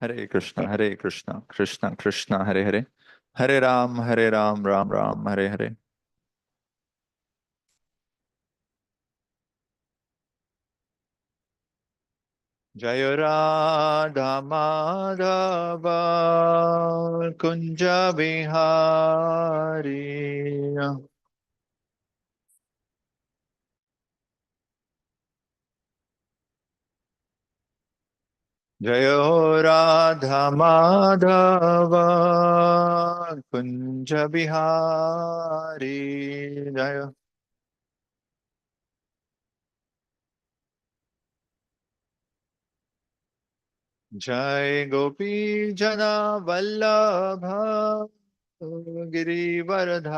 हरे कृष्णा कृष्णा कृष्णा हरे हरे, हरे राम राम राम हरे हरे। जय राधा माधव कुंज बिहारी। जय हो राधा माधव कुंज बिहारी। जय। जय गोपी जना वल्लभ गिरिवरधारी।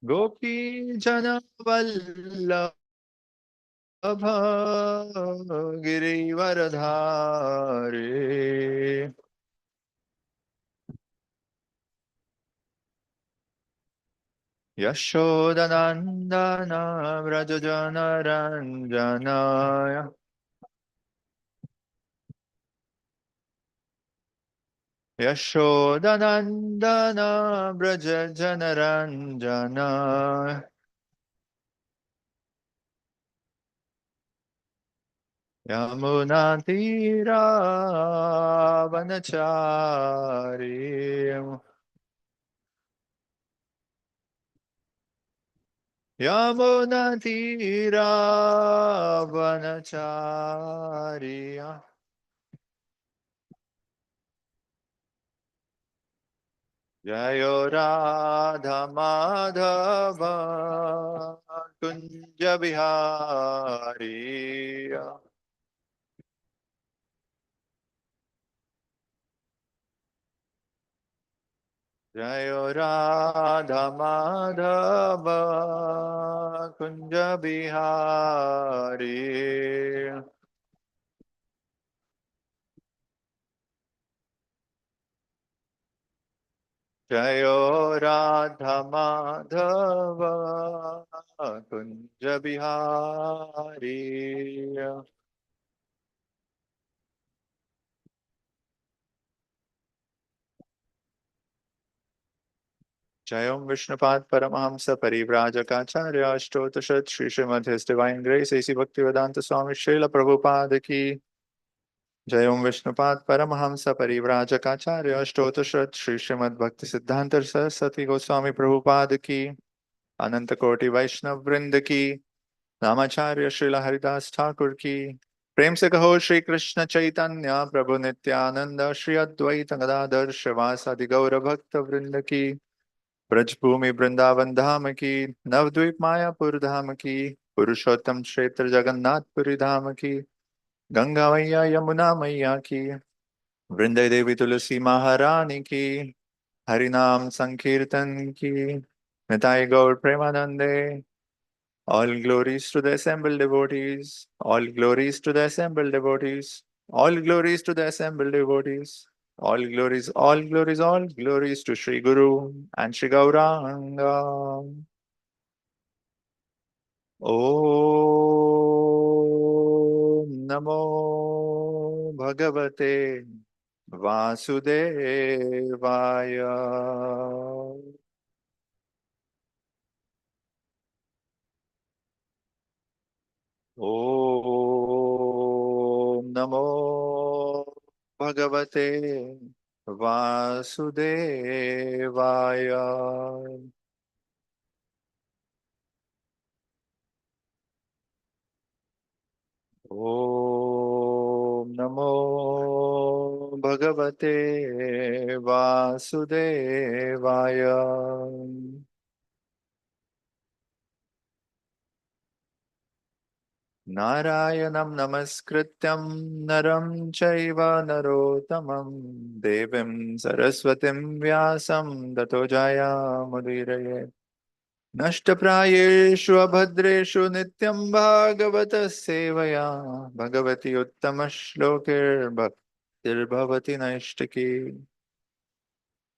गोपी जना वल्लभ गिरिवरधारी। यशोदनन्दन व्रज जनरञ्जनाय। यशोदनन्दन व्रज जनरञ्जनाय। यमुनातीरावनचारी। यमुनातीरावनचारी। जयो राधा माधव कुंज बिहारी। जयो राधा माधव कुंज बिहारी। जयो राधा माधव कुंज बिहारी। जय Om Vishnupad Paramahamsa Parivrajakacharya Ashtottarashata Sri Srimad his divine grace AC Bhaktivedanta स्वामी श्रील प्रभुपाद की। जय ओम विष्णुपाद परमहंस परिव्राजकाचार्य अष्टोत्तरशत श्री श्रीमद् भक्ति सिद्धांत सरस्वती गोस्वामी प्रभुपाद की। अनंत कोटि वैष्णव वृंद की। रामाचार्य श्रील हरिदास ठाकुर की। प्रेम से कहो श्री कृष्ण चैतन्य प्रभु नित्यानंद श्री अद्वैत गदाधर श्रीवासादि गौर भक्त वृंद की। ब्रजभूमि वृंदावन धाम की। नवद्वीप मायापुर धाम की। पुरुषोत्तम क्षेत्र जगन्नाथपुरी धाम की। गंगा मैया यमुना मैया की। वृंदे देवी तुलसी महारानी की। हरिनाम संकीर्तन की। निताई गौर प्रेमानंदे। All glories to the assembled devotees. All glories to the assembled devotees. All glories to the assembled devotees. All glories, all glories to Sri Guru and Sri Gauranga. Om Namo Bhagavate Vasudevaya. Om Namo Bhagavate Vasudevaya. Om Namo Bhagavate Vasudevaya. नारायणं नमस्कृत्यं नरं चैव नरोत्तमं देवीं सरस्वतीं व्यासं ततो जयामुदीरये। नष्टप्रायेषु अभद्रेषु नित्यं भागवत सेवया भगवती उत्तमश्लोकैर्भक्तिर्भवति नैष्टिकी।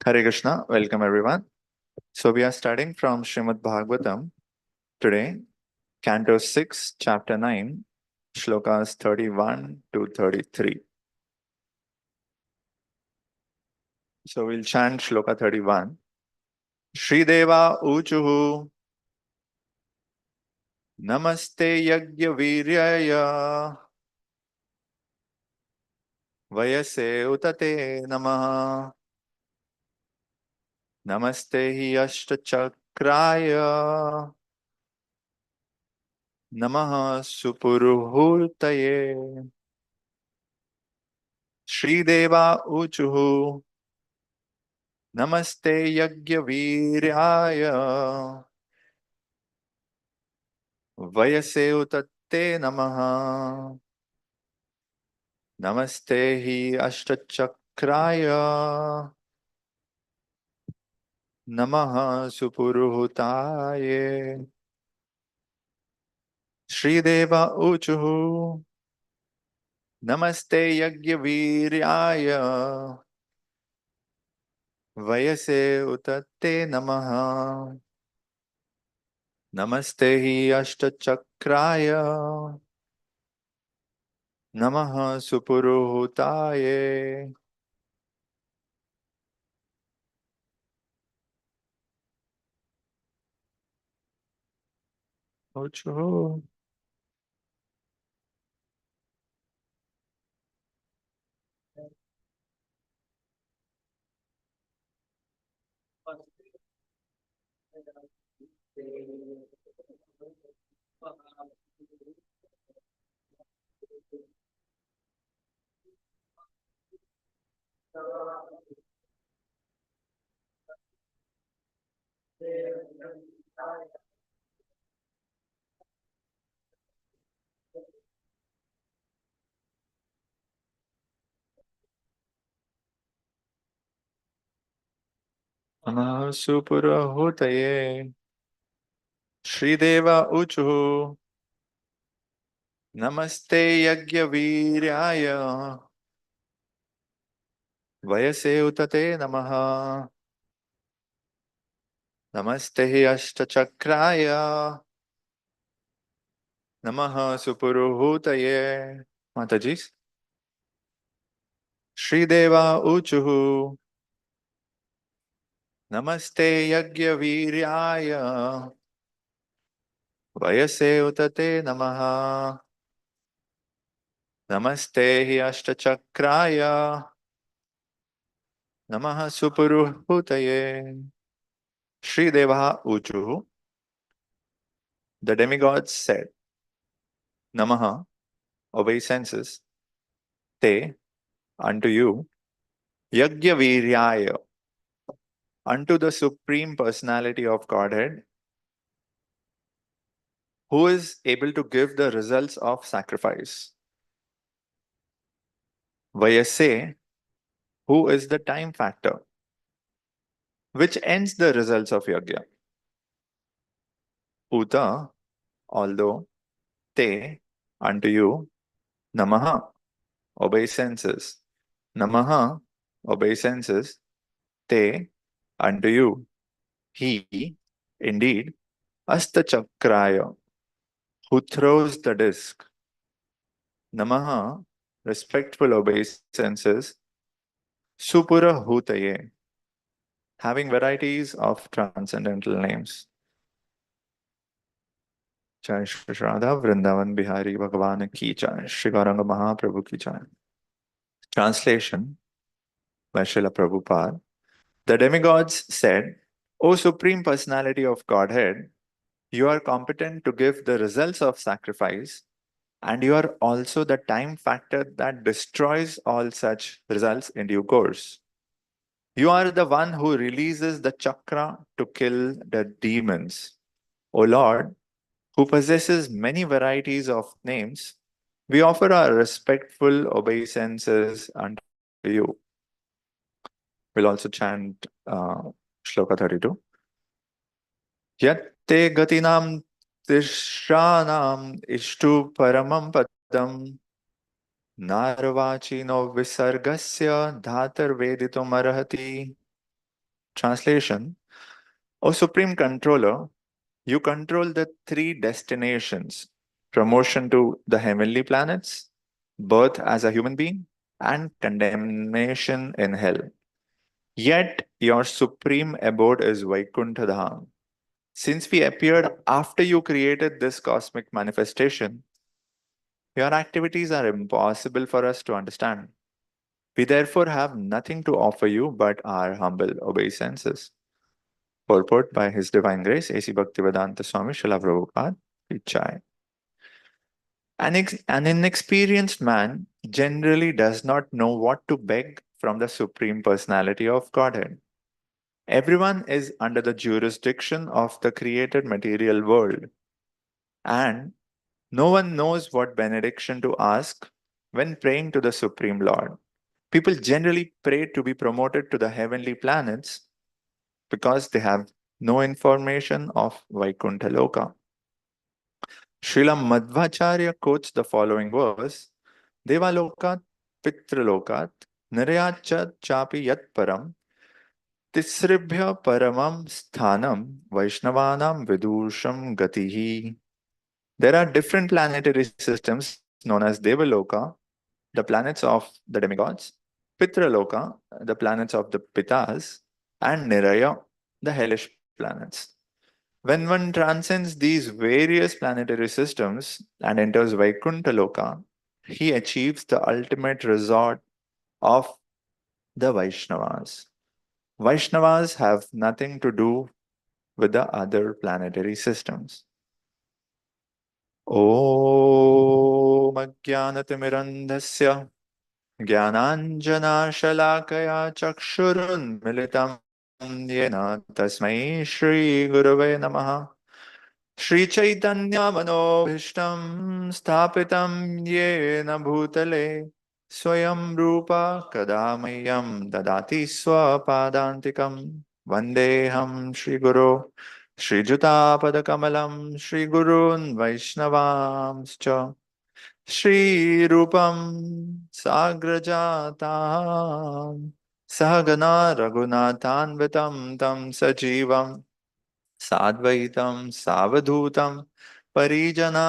Hare Krishna, welcome everyone. So we are studying from Srimad Bhagavatam today, Canto 6, Chapter 9, Shlokas 31 to 33. So we'll chant Shloka 31. Shrideva Uchuhu Namaste Yagya Viryaya Vayase Utate Namaha Namaste Hi Ashtachakraya Namaha Supuruhurtaye Shrideva Uchuhu Namaste Yagya Viryaya Vayase Utate Namaha Namaste Hi Ashtachakraya Namaha Supuruhutaye Shrideva Uchuhu Namaste Yagya Viryaya Vayase Utate Namaha Namaste Hi Ashtachakraya Namaha Supuruhutaye Uchuhu. Namaha Supuruhutaye Shrideva Uchuhu Namaste Yagya Viryaya Vayase Utate Namaha Namaste Hi Ashtachakraya Namaha Supuruhutaye Mataji Shrideva Uchuhu Namaste Yagya Viryaya Vayase Utate Namaha Namaste Hi Ashtachakraya Namaha Supuruhutaye Shrideva Uchuhu. The demigods said, Namaha, obeisances, te, unto you, Yagya Viryaya, unto the Supreme Personality of Godhead, who is able to give the results of sacrifice. Vayase, who is the time factor, which ends the results of Yagya. Uta, although, te, unto you, Namaha, obeisances. Namaha, obeisances, te, unto you. He, indeed, Astachakraya, who throws the disc. Namaha, respectful obeisances. Supura Hutaye, having varieties of transcendental names. Jai Shri Radha Vrindavan Bihari Bhagavan Ki Jai, Shri Gauranga Mahaprabhu Ki Jai. Translation by Srila Prabhupada. The demigods said, O Supreme Personality of Godhead, you are competent to give the results of sacrifice, and you are also the time factor that destroys all such results in due course. You are the one who releases the chakra to kill the demons. O Lord, who possesses many varieties of names, we offer our respectful obeisances unto you. We'll also chant Shloka 32. Yatte gatinam tishranam ishtu paramam padam narvachino visargasya dhatar veditum arhati. Translation: O Supreme Controller, you control the three destinations: promotion to the heavenly planets, birth as a human being, and condemnation in hell. Yet your supreme abode is Vaikuntha Dham. Since we appeared after you created this cosmic manifestation, your activities are impossible for us to understand. We therefore have nothing to offer you but our humble obeisances. Purport by His Divine Grace, A.C. Bhaktivedanta Swami Srila Prabhupada, Vichai. An inexperienced man generally does not know what to beg from the Supreme Personality of Godhead. Everyone is under the jurisdiction of the created material world, and no one knows what benediction to ask when praying to the Supreme Lord. People generally pray to be promoted to the heavenly planets because they have no information of Vaikuntha Loka. Srila Madhvacharya quotes the following verse: Devalokat Pitralokat Niryachat Chapi Yat Param Tisribhya Paramam Sthanam Vaishnavanam Vidusham Gatihi. There are different planetary systems known as Devaloka, the planets of the demigods, Pitraloka, the planets of the Pitas, and Niraya, the hellish planets. When one transcends these various planetary systems and enters Vaikuntha Loka, he achieves the ultimate resort of the Vaishnavas. Vaishnavas have nothing to do with the other planetary systems. ॐ अज्ञानतिमिरन्धस्य ज्ञानाञ्जनाशलाकया चक्षुरुन्मिलितं येन तस्मै श्रीगुरवे नमः। श्रीचैतन्यमनोभीष्टं स्थापितं येन भूतले स्वयं रूपा कदा मह्यं ददाति स्वपादान्तिकं। वन्देऽहं श्रीगुरो श्रीजुतापदकमलं श्रीगुरून् वैष्णवांश्च श्रीरूपं साग्रजातां सहगना रघुनाथान्वितं तं सजीवं साद्वैतं सावधूतं परिजना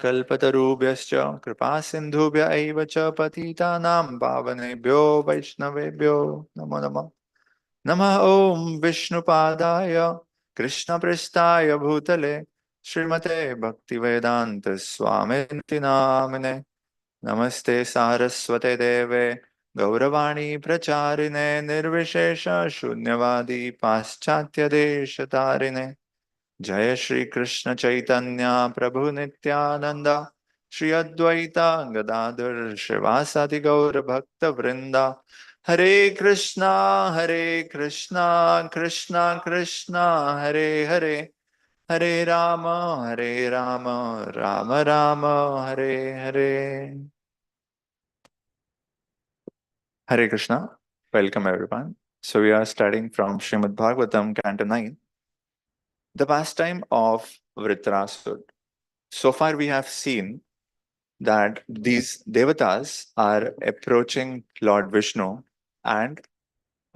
कल्पतरुभ्यश्च कृपा सिन्धुभ्य एव च पतितानां पावनेभ्यो वैष्णवेभ्यो नमो नमः। नमः ॐ विष्णुपादाय कृष्णपृष्ठाय भूतले श्रीमते भक्तिवेदान्त स्वामिनिति नामिने। नमस्ते सारस्वते देवे गौरवाणी प्रचारिणे निर्विशेष शून्यवादी पाश्चात्य देशतारिणे। जय श्री कृष्ण चैतन्य प्रभु नित्यानंद श्री अद्वैता गदाधर श्रीवासादि गौर भक्त वृंदा। हरे कृष्णा कृष्णा कृष्णा हरे हरे, हरे Ram Ram Ram Hare Hare. Hare Krishna. Welcome everyone. So we are studying from Srimad Bhagavatam, Canto 9, the pastime of Vritrasur. So far we have seen that these devatas are approaching Lord Vishnu and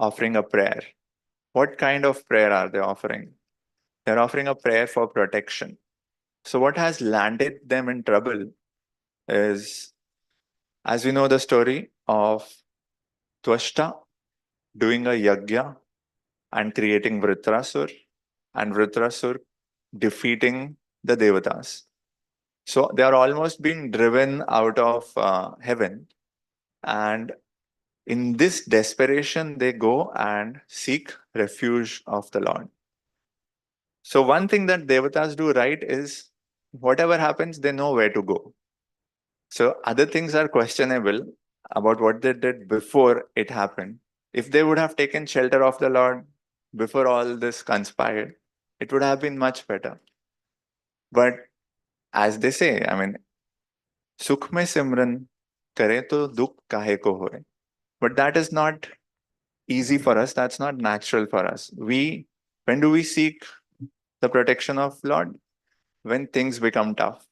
offering a prayer. What kind of prayer are they offering? They're offering a prayer for protection. So what has landed them in trouble is, as we know the story of Twashta doing a yagya and creating Vritrasur, and Vritrasur defeating the devatas. So they are almost being driven out of heaven, and in this desperation, they go and seek refuge of the Lord. So one thing that devatas do right is whatever happens, they know where to go. So other things are questionable. about what they did before it happened. If they would have taken shelter of the Lord before all this conspired, it would have been much better. But as they say, I mean, सुख में सिमरन करे तो दुख काहे को होए. But that is not easy for us. That's not natural for us. When do we seek the protection of Lord? When things become tough,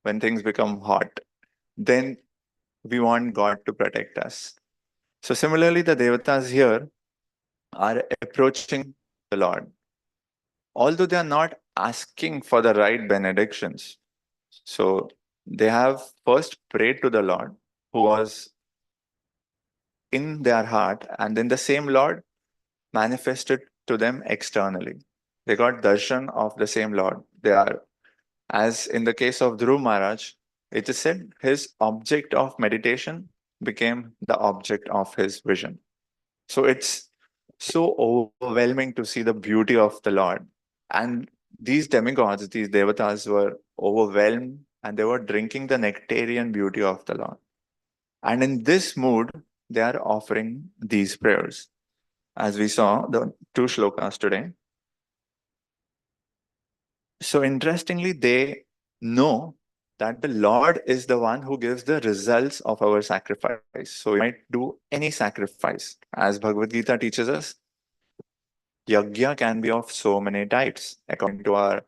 when things become hot, then we want God to protect us. So similarly, the devatas here are approaching the Lord. Although they are not asking for the right benedictions. So they have first prayed to the Lord who was in their heart, and then the same Lord manifested to them externally. They got darshan of the same Lord. They are, as in the case of Dhruv Maharaj, it is said his object of meditation became the object of his vision. So it's so overwhelming to see the beauty of the Lord. And these demigods, these devatas, were overwhelmed and they were drinking the nectarian beauty of the Lord. And in this mood, they are offering these prayers. As we saw the two shlokas today. So interestingly, they know that the Lord is the one who gives the results of our sacrifice. So we might do any sacrifice. As Bhagavad Gita teaches us, yajna can be of so many types. According to our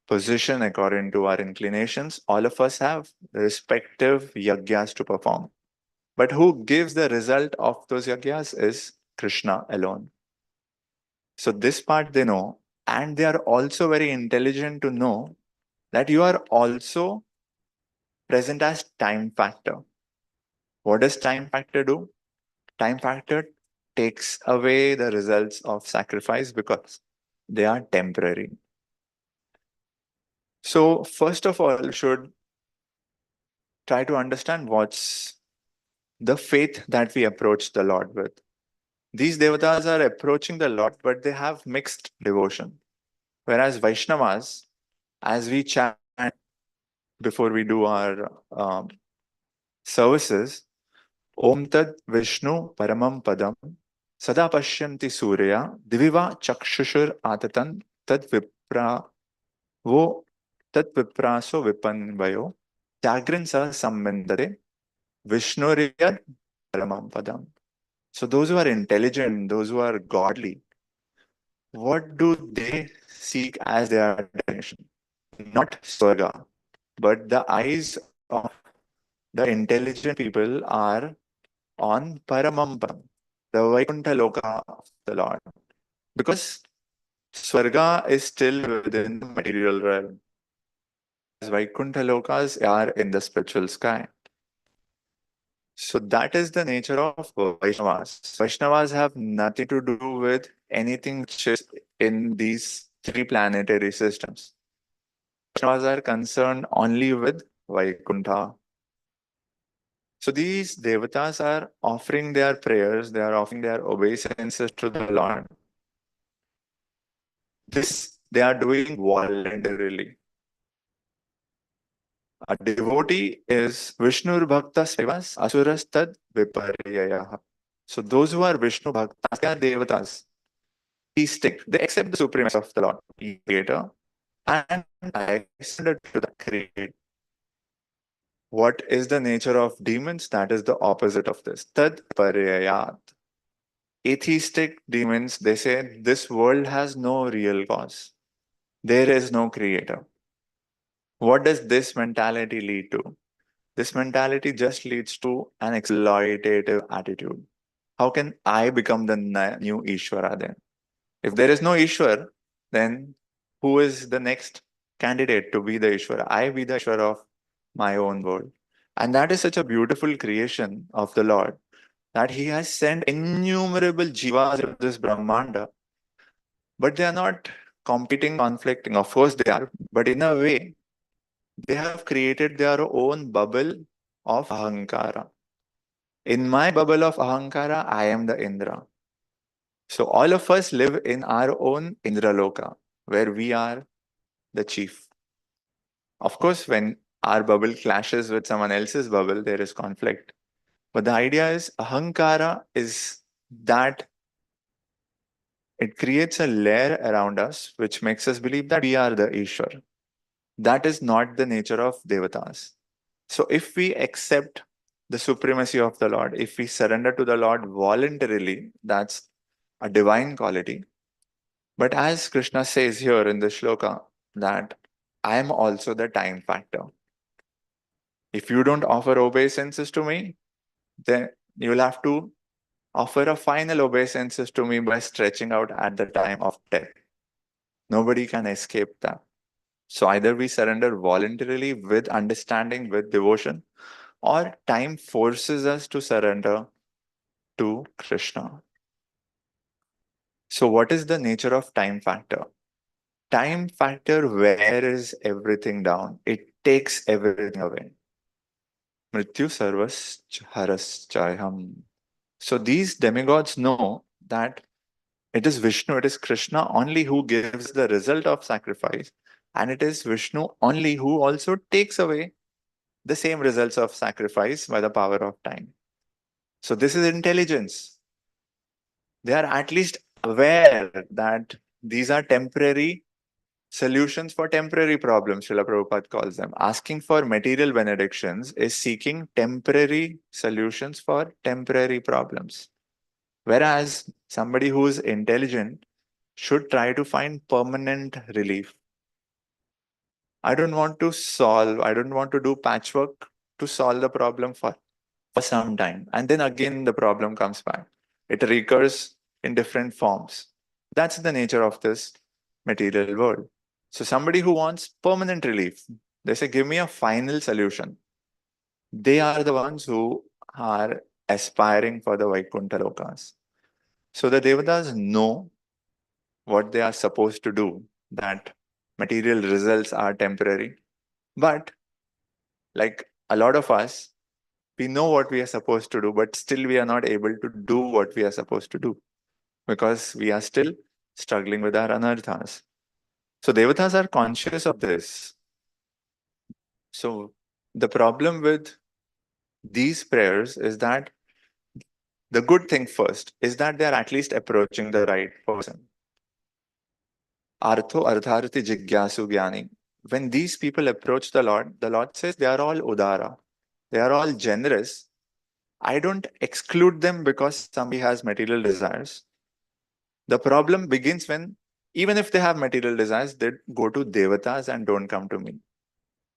position, according to our inclinations, all of us have respective yajnas to perform. But who gives the result of those yajnas is Krishna alone. So this part they know, and they are also very intelligent to know that you are also present as time factor. What does time factor do? Time factor takes away the results of sacrifice because they are temporary. So first of all, you should try to understand what's the faith that we approach the Lord with. These devatas are approaching the Lord, but they have mixed devotion. Whereas Vaishnavas, as we chant before we do our services, Om Tad Vishnu Paramam Padam Sada Pashyanti Surya Diviva Chakshushur Atatan Tad Vipra Wo Tad Vipraso Vipanvayo Jagrin Sa Sambandate Vishnuriyad Paramam Padam. So those who are intelligent, those who are godly, what do they seek as their destination? Not Swarga, but the eyes of the intelligent people are on Paramampam, the Vaikuntha Loka of the Lord. Because Swarga is still within the material realm, as Vaikuntha Lokas are in the spiritual sky. So that is the nature of Vaishnavas. Vaishnavas have nothing to do with anything which is in these three planetary systems. Vaishnavas are concerned only with Vaikuntha. So these devatas are offering their prayers, they are offering their obeisances to the Lord. This they are doing voluntarily. A devotee is Vishnur Bhakta Sevas Asuras Tad Viparyayaha. So those who are Vishnu Bhaktas, they are devatas. Theistic. They accept the supremacy of the Lord, Creator, and I surrender to the Creator. What is the nature of demons? That is the opposite of this. Tad Paryayat. Atheistic demons, they say this world has no real cause. There is no creator. What does this mentality lead to? This mentality just leads to an exploitative attitude. How can I become the new Ishvara then? If there is no Ishwar, then who is the next candidate to be the Ishvara? I be the Ishvara of my own world. And that is such a beautiful creation of the Lord that He has sent innumerable jivas into this Brahmanda, but they are not competing, conflicting. Of course, they are, but in a way, they have created their own bubble of ahankara. In my bubble of ahankara, I am the Indra. So all of us live in our own Indraloka, where we are the chief. Of course, when our bubble clashes with someone else's bubble, there is conflict. But the idea is ahankara is that it creates a layer around us which makes us believe that we are the Ishwar. That is not the nature of devatas. So if we accept the supremacy of the Lord, if we surrender to the Lord voluntarily, that's a divine quality. But as Krishna says here in the shloka, that I am also the time factor. If you don't offer obeisances to me, then you'll have to offer a final obeisances to me by stretching out at the time of death. Nobody can escape that. So either we surrender voluntarily with understanding, with devotion, or time forces us to surrender to Krishna. So, what is the nature of time factor? Time factor wears everything down, it takes everything away. Mrityu sarvas haras chayam. So, these demigods know that it is Vishnu, it is Krishna only who gives the result of sacrifice, and it is Vishnu only who also takes away the same results of sacrifice by the power of time. So, this is intelligence. They are at least aware that these are temporary solutions for temporary problems, Srila Prabhupada calls them. Asking for material benedictions is seeking temporary solutions for temporary problems. Whereas somebody who is intelligent should try to find permanent relief. I don't want to solve, I don't want to do patchwork to solve the problem for some time. And then again, the problem comes back. It recurs in different forms. That's the nature of this material world. So, somebody who wants permanent relief, they say, give me a final solution. They are the ones who are aspiring for the Vaikuntha Lokas. So, the Devatas know what they are supposed to do, that material results are temporary. But, like a lot of us, we know what we are supposed to do, but still we are not able to do what we are supposed to do because we are still struggling with our anarthas. So devatas are conscious of this. So the problem with these prayers is that the good thing first is that they are at least approaching the right person. Artho ardharthi jigyasu gyani. When these people approach the Lord says they are all udara. They are all generous. I don't exclude them because somebody has material desires. The problem begins when, even if they have material desires, they go to devatas and don't come to me.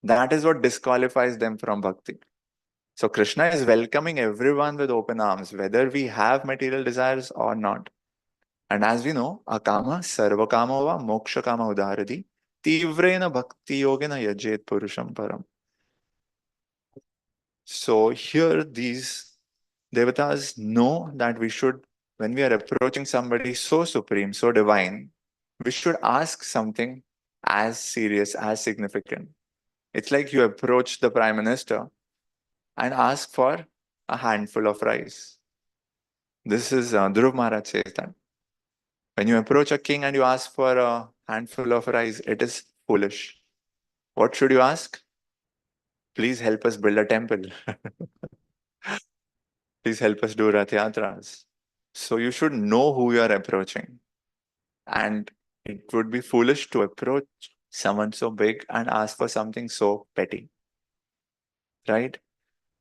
That is what disqualifies them from bhakti. So Krishna is welcoming everyone with open arms, whether we have material desires or not. And as we know, akama sarvakama va moksha kama udaradi tivrena bhakti yogena yajet purusham param. So here these devatas know that we should, when we are approaching somebody so supreme, so divine, we should ask something as serious, as significant. It's like you approach the prime minister and ask for a handful of rice. This is Dhruv Maharaj says that. When you approach a king and you ask for a handful of rice, it is foolish. What should you ask? Please help us build a temple. Please help us do Rath Yatras. So you should know who you are approaching. And it would be foolish to approach someone so big and ask for something so petty. Right?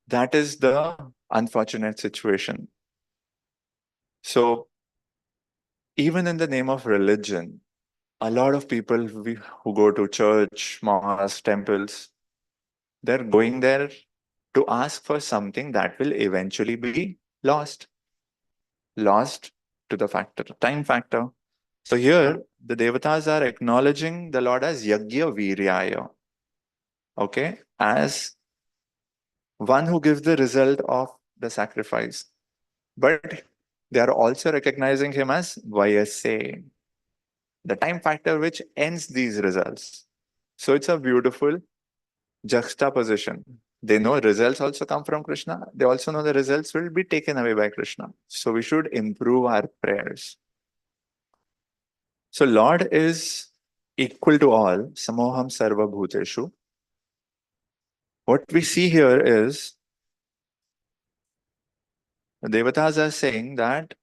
That is the unfortunate situation. So even in the name of religion, a lot of people who go to church, mosques, temples, they're going there to ask for something that will eventually be lost. Lost to the factor, time factor. So here, the devatas are acknowledging the Lord as Yagya Viryaya, okay, as one who gives the result of the sacrifice. But they are also recognizing him as Vayase, the time factor which ends these results. So it's a beautiful juxtaposition. They know results also come from Krishna. They also know the results will be taken away by Krishna. So we should improve our prayers. So Lord is equal to all. Samoham sarva bhuteshu. What we see here is The Devatas are saying that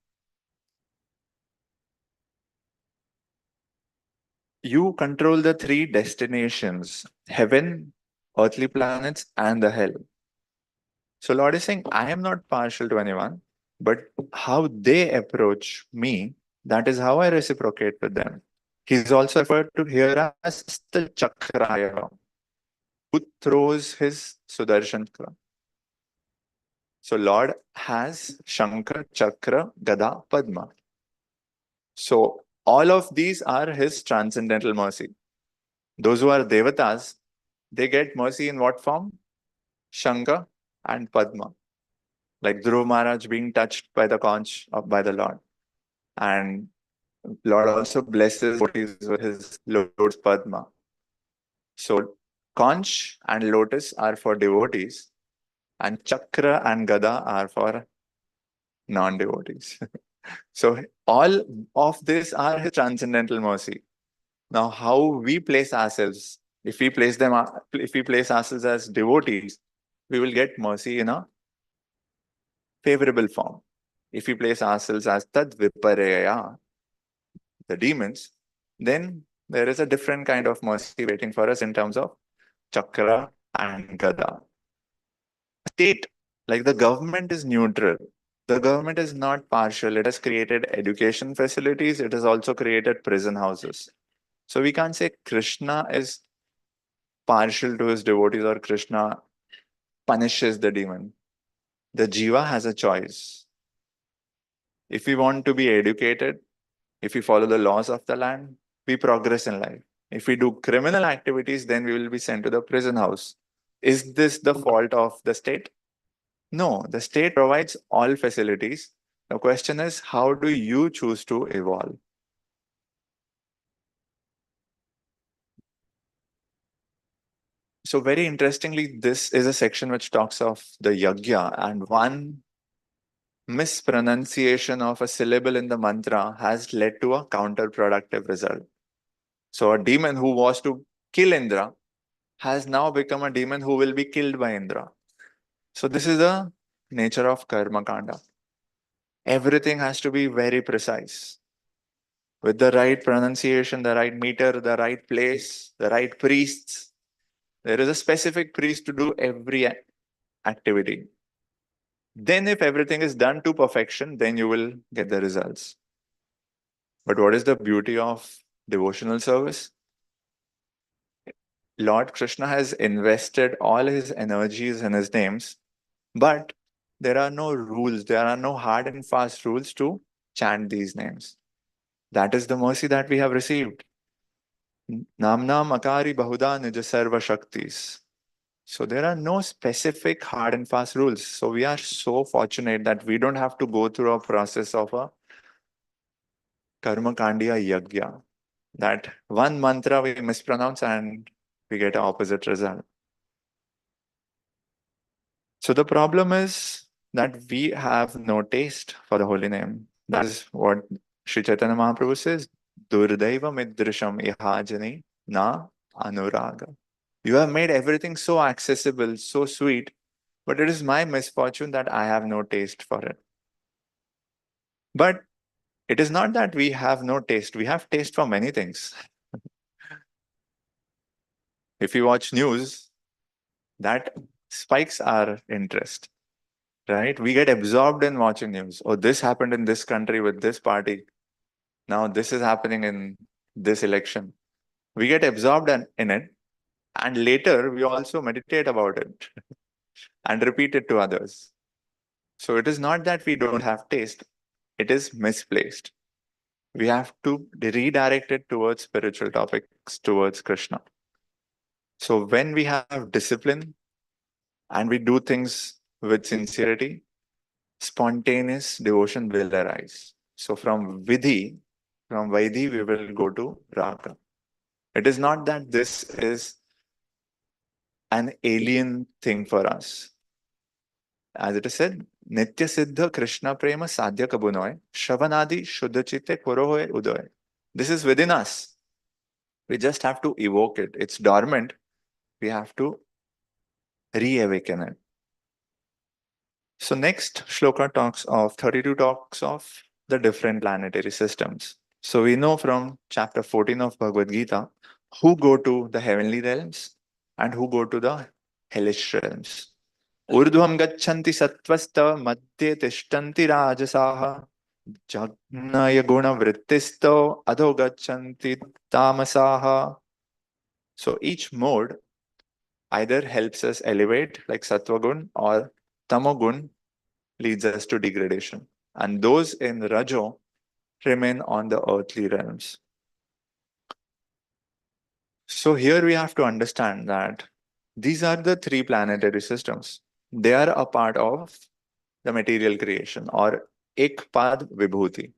you control the three destinations: heaven, earthly planets, and the hell. So Lord is saying, I am not partial to anyone, but how they approach me, that is how I reciprocate with them. He's also referred to here as the Chakraya, who throws his Sudarshan Chakra. So Lord has Shankar, Chakra, Gada, Padma. So all of these are his transcendental mercy. Those who are Devatas, they get mercy in what form? Shankar and Padma. Like Dhruv Maharaj being touched by the conch by the Lord. And Lord also blesses devotees with his lotus Padma. So conch and lotus are for devotees, and chakra and gada are for non-devotees. So all of this are his transcendental mercy. Now, how we place ourselves, if we place ourselves as devotees, we will get mercy in a favorable form. If we place ourselves as tad vipareya, the demons, then there is a different kind of mercy waiting for us in terms of chakra and gada. State, like the government is neutral. The government is not partial. It has created education facilities. It has also created prison houses. So we can't say Krishna is partial to his devotees or Krishna punishes the demon. The jiva has a choice. If we want to be educated, if we follow the laws of the land, we progress in life. If we do criminal activities, then we will be sent to the prison house. Is this the fault of the state? No, the state provides all facilities. The question is, how do you choose to evolve? So very interestingly, this is a section which talks of the yajna, and one mispronunciation of a syllable in the mantra has led to a counterproductive result. So a demon who was to kill Indra has now become a demon who will be killed by Indra. So this is the nature of karma kanda. Everything has to be very precise. With the right pronunciation, the right meter, the right place, the right priests. There is a specific priest to do every activity. Then if everything is done to perfection, then you will get the results. But what is the beauty of devotional service? Lord Krishna has invested all his energies in his names, but there are no rules, there are no hard and fast rules to chant these names. That is the mercy that we have received. Namna Makari Bahuda Nija Sarva Shaktis. So there are no specific hard and fast rules. So we are so fortunate that we don't have to go through a process of a Karma Kandiya Yagya. That one mantra we mispronounce and we get an opposite result. So the problem is that we have no taste for the holy name. That is what Sri Chaitanya Mahaprabhu says. Durdaiva midrisham ihajani na anuraga. You have made everything so accessible, so sweet, but it is my misfortune that I have no taste for it. But it is not that we have no taste. We have taste for many things. If you watch news, that spikes our interest, right? We get absorbed in watching news. Oh, this happened in this country with this party. Now this is happening in this election. We get absorbed in it. And later we also meditate about it and repeat it to others. So it is not that we don't have taste. It is misplaced. We have to redirect it towards spiritual topics, towards Krishna. So when we have discipline and we do things with sincerity, spontaneous devotion will arise. So from Vaidhi, we will go to Raga. It is not that this is an alien thing for us. As it is said, Nitya Siddha Krishna Prema Sadhya Kabunoy, Shravanadi Shuddha Chitte Purohoy Udoy. This is within us. We just have to evoke it. It's dormant. We have to reawaken it. So next shloka talks of 32 talks of the different planetary systems. So we know from chapter 14 of Bhagavad Gita who go to the heavenly realms and who go to the hellish realms. Urdhvam gachanti satvasta madhye tishtanti rajasaha jagnaya guna vrittisto adho gachanti tamasaha. So each mode either helps us elevate like sattvagun or tamogun leads us to degradation. And those in Rajo remain on the earthly realms. So here we have to understand that these are the three planetary systems. They are a part of the material creation or Ekpad Vibhuti.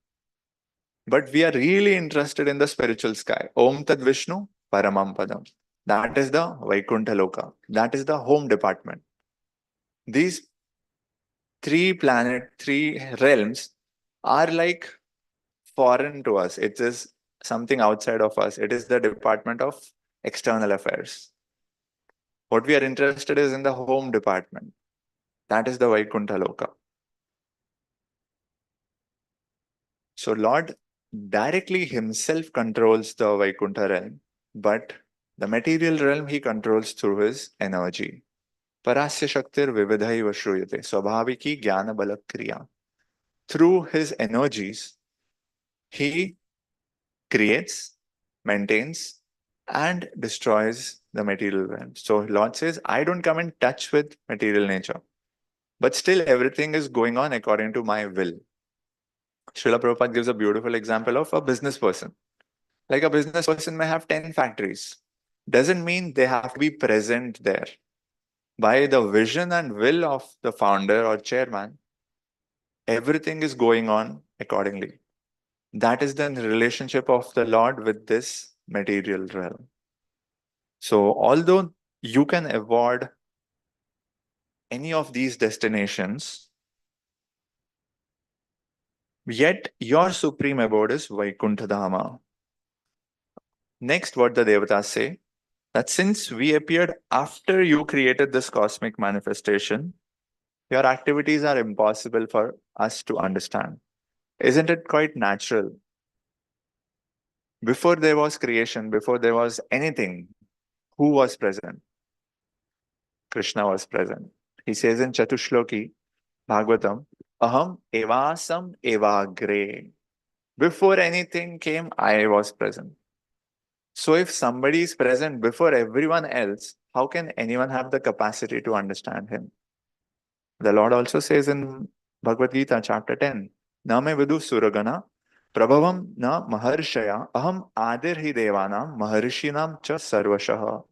But we are really interested in the spiritual sky. Om Tad Vishnu Paramam Padam. That is the Vaikuntha Loka. That is the home department. These three realms are like foreign to us. It is something outside of us. It is the Department of External Affairs. What we are interested is in the home department. That is the Vaikuntha Loka. So Lord directly himself controls the Vaikuntha realm, but the material realm he controls through his energy. Parasya Shaktir Vividhai Vashruyate, Swabhaviki Jnana Bala Kriya. Through his energies, he creates, maintains, and destroys the material realm. So Lord says, I don't come in touch with material nature, but still everything is going on according to my will. Srila Prabhupada gives a beautiful example of a business person. Like a business person may have 10 factories. Doesn't mean they have to be present there. By the vision and will of the founder or chairman, everything is going on accordingly. That is the relationship of the Lord with this material realm. So, although you can avoid any of these destinations, yet your supreme abode is Vaikuntha Dhama. Next, what the Devatas say that since we appeared after you created this cosmic manifestation, your activities are impossible for us to understand. Isn't it quite natural? Before there was creation, before there was anything, who was present? Krishna was present. He says in Chatushloki, Bhagavatam, Aham evasam evagre. Before anything came, I was present. So if somebody is present before everyone else, how can anyone have the capacity to understand him? The Lord also says in Bhagavad Gita, chapter 10, Na me vidu suragana, prabhavam na maharshaya, aham adir hi devanam, maharishinam cha sarvashaha.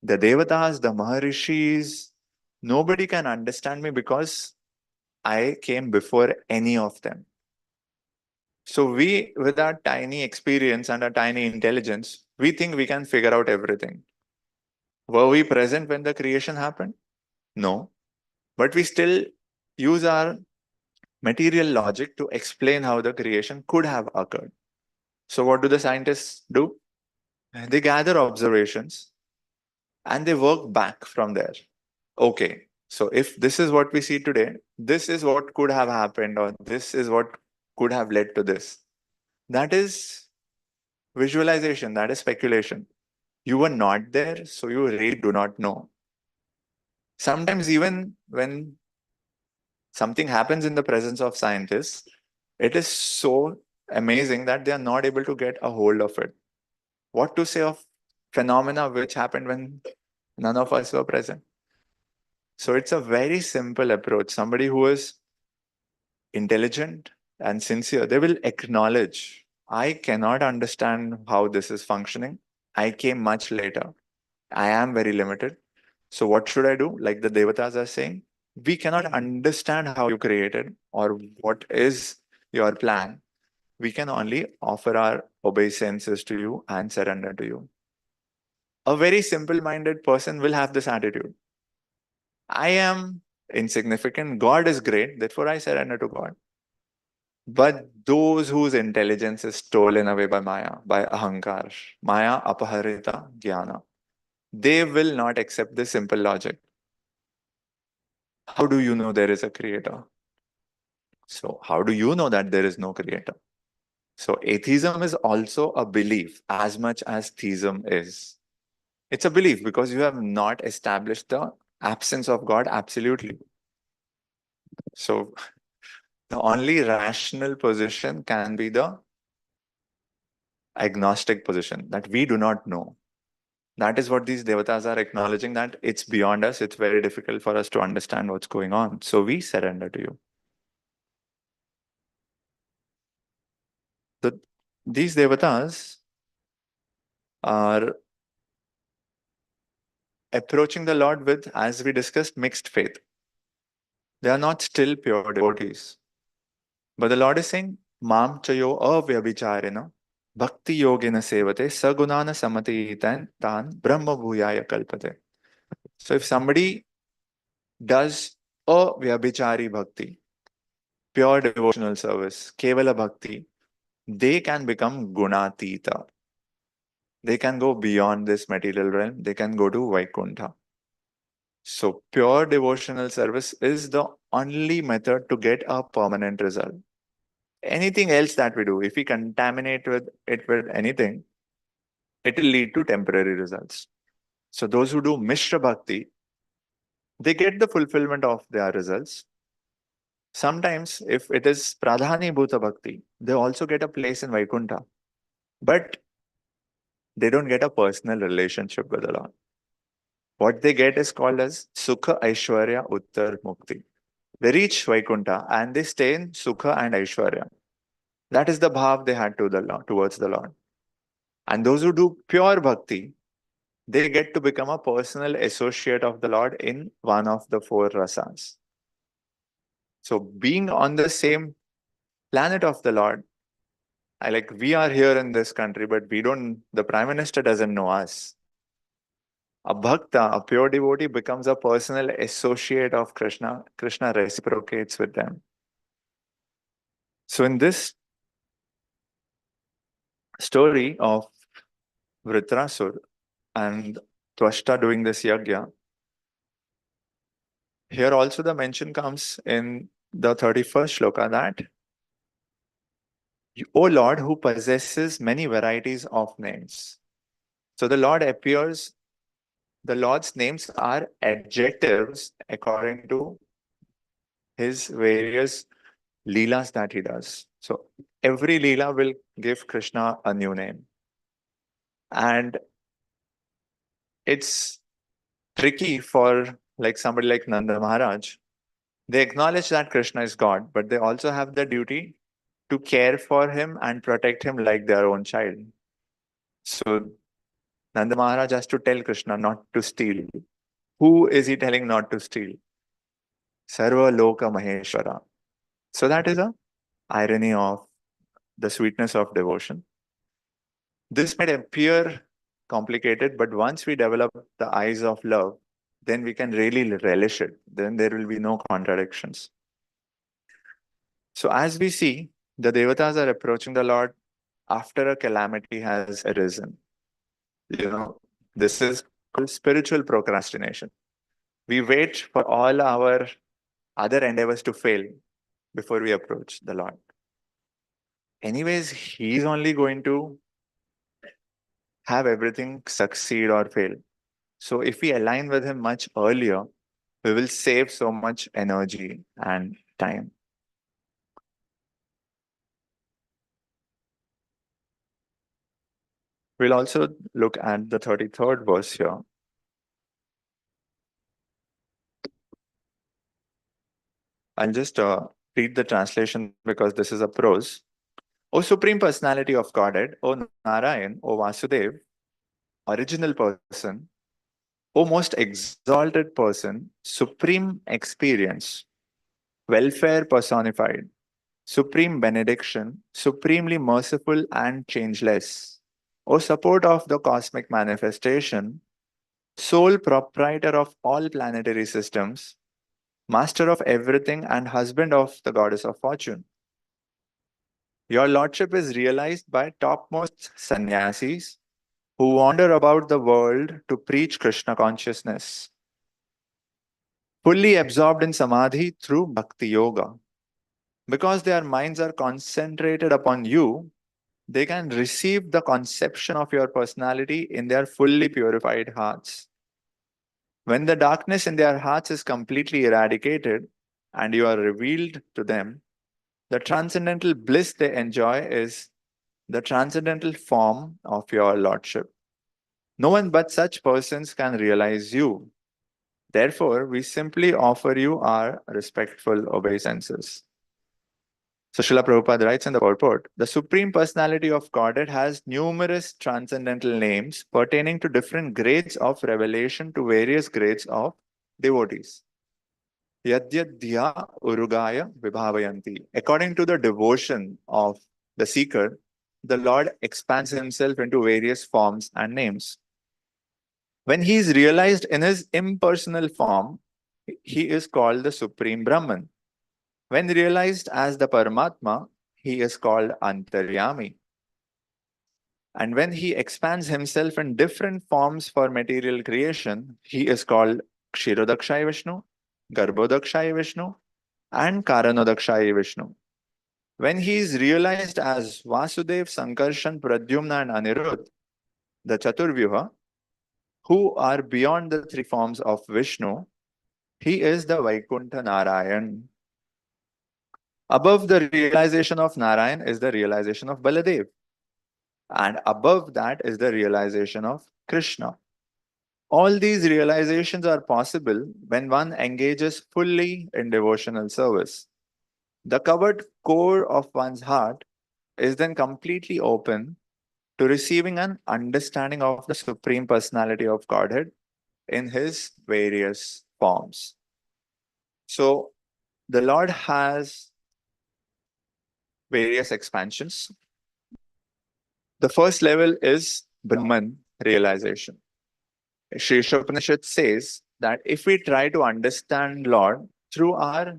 The devatas, the maharishis, nobody can understand me because I came before any of them. So we, with our tiny experience and our tiny intelligence, we think we can figure out everything. Were we present when the creation happened? No. But we still use our material logic to explain how the creation could have occurred. So what do the scientists do? They gather observations and they work back from there. Okay, so if this is what we see today, this is what could have happened, or this is what could have led to this. That is visualization, that is speculation. You were not there, so you really do not know. Sometimes, even when something happens in the presence of scientists, it is so amazing that they are not able to get a hold of it. What to say of phenomena which happened when none of us were present? So it's a very simple approach. Somebody who is intelligent and sincere, they will acknowledge, I cannot understand how this is functioning. I came much later. I am very limited. So what should I do? Like the Devatas are saying, we cannot understand how you created or what is your plan. We can only offer our obeisances to you and surrender to you. A very simple-minded person will have this attitude. I am insignificant. God is great. Therefore, I surrender to God. But those whose intelligence is stolen away by Maya, by Ahankar, Maya apaharita jnana, they will not accept this simple logic. How do you know there is a creator? So how do you know that there is no creator? So atheism is also a belief as much as theism is. It's a belief because you have not established the absence of God absolutely. So the only rational position can be the agnostic position, that we do not know. That is what these devatas are acknowledging, that it's beyond us. It's very difficult for us to understand what's going on. So we surrender to you. The, these devatas are approaching the Lord with, as we discussed, mixed faith. They are not still pure devotees. But the Lord is saying, Mam chayo avyabhicharena bhakti yogena sevate sagunana samati tan brahma bhuyaya kalpate. So if somebody does avyabhichari bhakti, pure devotional service, kevala bhakti, they can become gunatita. They can go beyond this material realm. They can go to Vaikuntha. So pure devotional service is the only method to get a permanent result. Anything else that we do, if we contaminate with it with anything, it will lead to temporary results. So those who do Mishra Bhakti, they get the fulfillment of their results. Sometimes, if it is Pradhani Bhuta Bhakti, they also get a place in Vaikuntha. But they don't get a personal relationship with the Lord. What they get is called as Sukha Aishwarya Uttar Mukti. They reach Vaikuntha and they stay in Sukha and Aishwarya. That is the bhav they had to the Lord, towards the Lord. And those who do pure bhakti, they get to become a personal associate of the Lord in one of the four rasas. So being on the same planet of the Lord, we are here in this country, but the Prime Minister doesn't know us. A bhakta, a pure devotee, becomes a personal associate of Krishna. Krishna reciprocates with them. So in this story of Vritrasur and Twashta doing this yagya, here also the mention comes in the 31st shloka that, O Lord, who possesses many varieties of names. So the Lord appears, the Lord's names are adjectives according to his various leelas that he does. So every leela will give Krishna a new name. And it's tricky for somebody like Nanda Maharaj. They acknowledge that Krishna is God, but they also have the duty to care for him and protect him like their own child. So Nanda Maharaj has to tell Krishna not to steal. Who is he telling not to steal? Sarva Loka Maheshwara. So that is a irony of the sweetness of devotion. This might appear complicated, but once we develop the eyes of love, then we can really relish it. Then there will be no contradictions. So as we see, the devatas are approaching the Lord after a calamity has arisen. This is called spiritual procrastination. We wait for all our other endeavors to fail before we approach the Lord. Anyways, He's only going to have everything succeed or fail. So if we align with Him much earlier, we will save so much energy and time. We'll also look at the 33rd verse here. I'll just read the translation because this is a prose. O Supreme Personality of Godhead, O Narayan, O Vasudev, original person, O most exalted person, supreme experience, welfare personified, supreme benediction, supremely merciful and changeless, O support of the cosmic manifestation, sole proprietor of all planetary systems, master of everything and husband of the goddess of fortune. Your lordship is realized by topmost sannyasis who wander about the world to preach Krishna consciousness. fully absorbed in samadhi through bhakti yoga. Because their minds are concentrated upon you, they can receive the conception of your personality in their fully purified hearts. When the darkness in their hearts is completely eradicated and you are revealed to them, the transcendental bliss they enjoy is the transcendental form of your Lordship. No one but such persons can realize you. Therefore, we simply offer you our respectful obeisances. So Srila Prabhupada writes in the purport, the Supreme Personality of Godhead has numerous transcendental names pertaining to different grades of revelation to various grades of devotees. Yadyadhya urugaya vibhavayanti. According to the devotion of the seeker, the Lord expands himself into various forms and names. When he is realized in his impersonal form, he is called the Supreme Brahman. When realized as the Paramatma, he is called Antaryami. And when he expands himself in different forms for material creation, he is called Kshirodakshaya Vishnu, Garbhodakshaya Vishnu, and Karanodakshaya Vishnu. When he is realized as Vasudev, Sankarshan, Pradyumna, and Anirudh, the Chaturvyuha, who are beyond the three forms of Vishnu, he is the Vaikuntha Narayan. Above the realization of Narayan is the realization of Baladev. And above that is the realization of Krishna. All these realizations are possible when one engages fully in devotional service. The covered core of one's heart is then completely open to receiving an understanding of the Supreme Personality of Godhead in his various forms. So, the Lord has various expansions. The first level is Brahman realization. Sri Upanishad says that if we try to understand Lord through our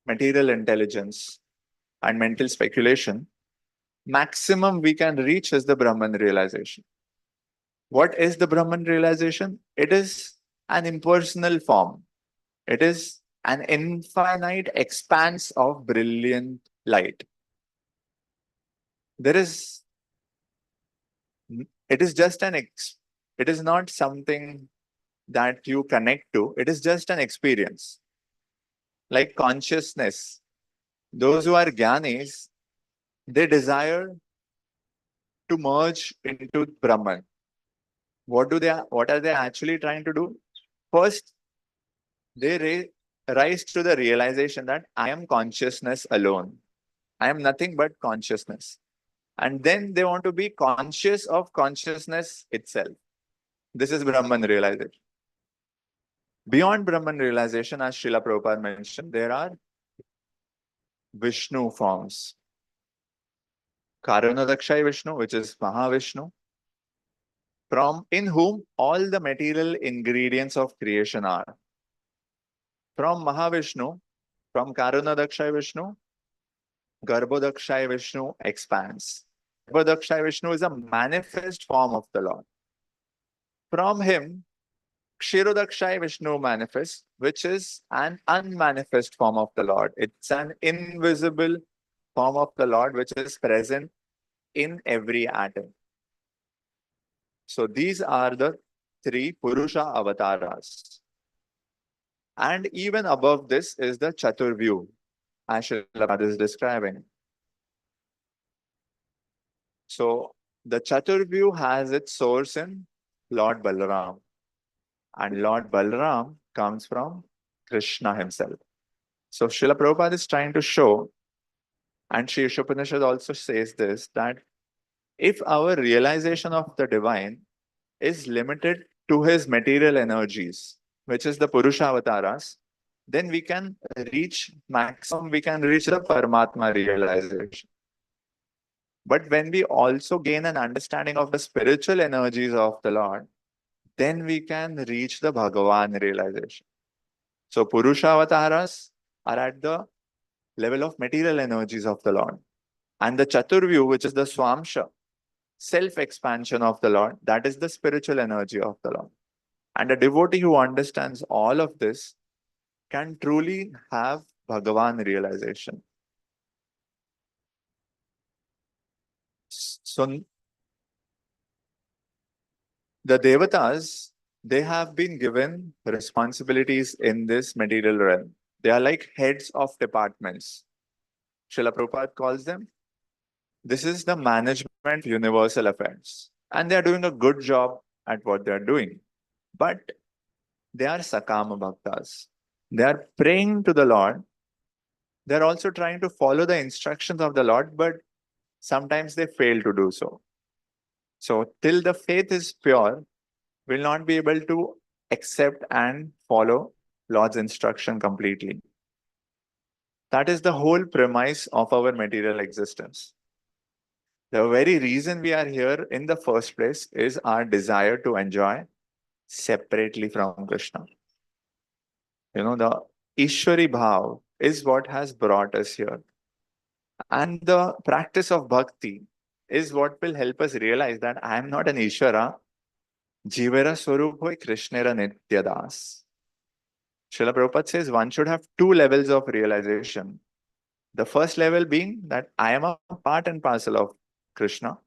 material intelligence and mental speculation, maximum we can reach is the Brahman realization. What is the Brahman realization? It is an impersonal form. It is an infinite expanse of brilliant light. There is, it is just it is not something that you connect to. It is just an experience. Like consciousness. Those who are Gyanis, they desire to merge into Brahman. What are they actually trying to do? First, they rise to the realization that I am consciousness alone. I am nothing but consciousness. And then they want to be conscious of consciousness itself. This is Brahman realization. Beyond Brahman realization, as Srila Prabhupada mentioned, there are Vishnu forms. Karanodakshaya Vishnu, which is Mahavishnu, from in whom all the material ingredients of creation are. From Mahavishnu, from Karanodakshaya Vishnu, Garbhodakshaya Vishnu expands. Garbhodakshaya Vishnu is a manifest form of the Lord. From him, Kshirodakshaya Vishnu manifests, which is an unmanifest form of the Lord. It's an invisible form of the Lord which is present in every atom. So these are the three Purusha avatars. And even above this is the Chaturvyu, as Srila is describing. So the Chaturvyu has its source in Lord Balaram. And Lord Balaram comes from Krishna himself. So Srila Prabhupada is trying to show, and Sri Upanishad also says this, that if our realization of the divine is limited to his material energies, which is the Purusha avatars, then we can reach maximum, we can reach the Paramatma realization. But when we also gain an understanding of the spiritual energies of the Lord, then we can reach the Bhagavan realization. So Purusha avatars are at the level of material energies of the Lord. And the Chaturvyu, which is the Swamsha, self-expansion of the Lord, that is the spiritual energy of the Lord. And a devotee who understands all of this can truly have Bhagavan realization. So the Devatas, they have been given responsibilities in this material realm. They are like heads of departments. Srila Prabhupada calls them. This is the management of universal affairs. And they are doing a good job at what they are doing. But they are Sakama Bhaktas. They are praying to the Lord. They are also trying to follow the instructions of the Lord, but sometimes they fail to do so. So, till the faith is pure, will not be able to accept and follow Lord's instruction completely. That is the whole premise of our material existence. The very reason we are here in the first place is our desire to enjoy separately from Krishna. The Ishwari Bhav is what has brought us here. And the practice of bhakti is what will help us realize that I am not an Ishvara, Jivera Swarup hoy Krishnera Nityadas. Srila Prabhupada says one should have two levels of realization. The first level being that I am a part and parcel of Krishna.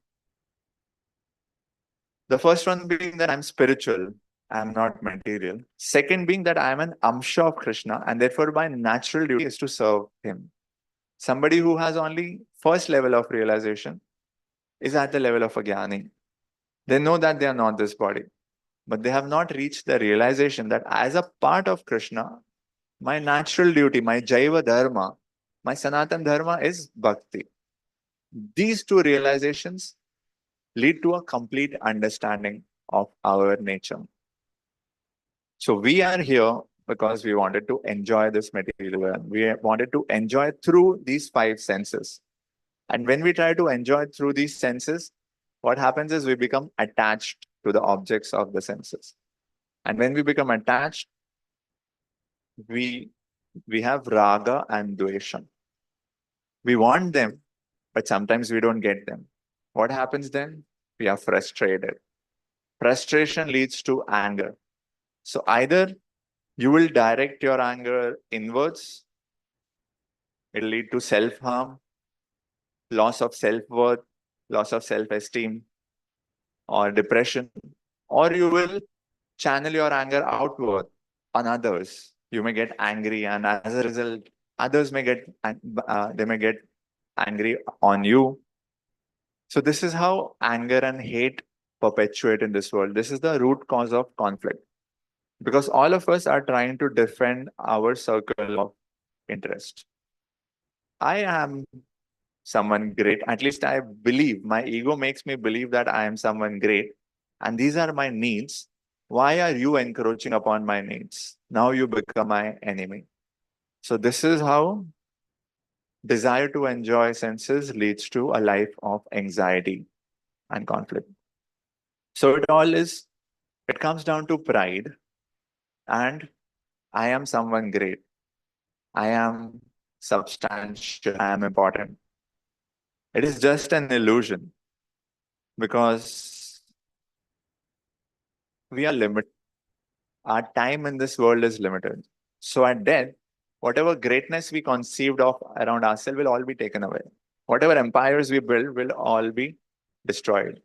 The first one being that I'm spiritual, I'm not material. Second being that I'm an amsha of Krishna, and therefore my natural duty is to serve him. Somebody who has only first level of realization is at the level of a jnani. They know that they are not this body, but they have not reached the realization that as a part of Krishna, my natural duty, my Jaiva Dharma, my Sanatan Dharma is bhakti. These two realizations lead to a complete understanding of our nature. So we are here because we wanted to enjoy this material realm. We wanted to enjoy through these five senses. And when we try to enjoy through these senses, what happens is we become attached to the objects of the senses. And when we become attached, we have raga and dvesha. We want them, but sometimes we don't get them. What happens then? We are frustrated. Frustration leads to anger. So either you will direct your anger inwards, it'll lead to self-harm, loss of self-worth, loss of self-esteem, or depression, or you will channel your anger outward on others. You may get angry, and as a result, others may get they may get angry on you. So this is how anger and hate perpetuate in this world. This is the root cause of conflict, because all of us are trying to defend our circle of interest. I am someone great. At least I believe, my ego makes me believe that I am someone great. And these are my needs. Why are you encroaching upon my needs? Now you become my enemy. So this is how desire to enjoy senses leads to a life of anxiety and conflict. So it comes down to pride and I am someone great. I am substantial. I am important. It is just an illusion because we are limited. Our time in this world is limited. So at death, whatever greatness we conceived of around ourselves will all be taken away. Whatever empires we build will all be destroyed.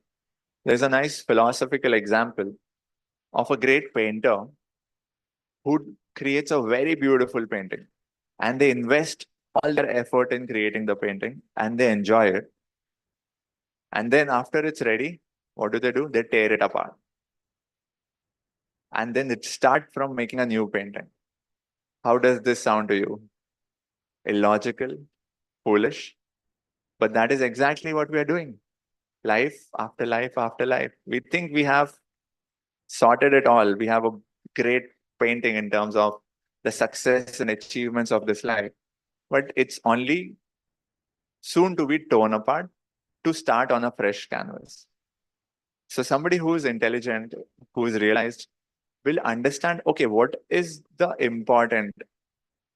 There's a nice philosophical example of a great painter who creates a very beautiful painting and they invest all their effort in creating the painting and they enjoy it. And then after it's ready, what do? They tear it apart. And then it start from making a new painting. How does this sound to you? Illogical, foolish, but that is exactly what we are doing. Life after life after life. We think we have sorted it all. We have a great painting in terms of the success and achievements of this life, but it's only soon to be torn apart to start on a fresh canvas. So somebody who is intelligent, who is realized, will understand, okay, what is the important?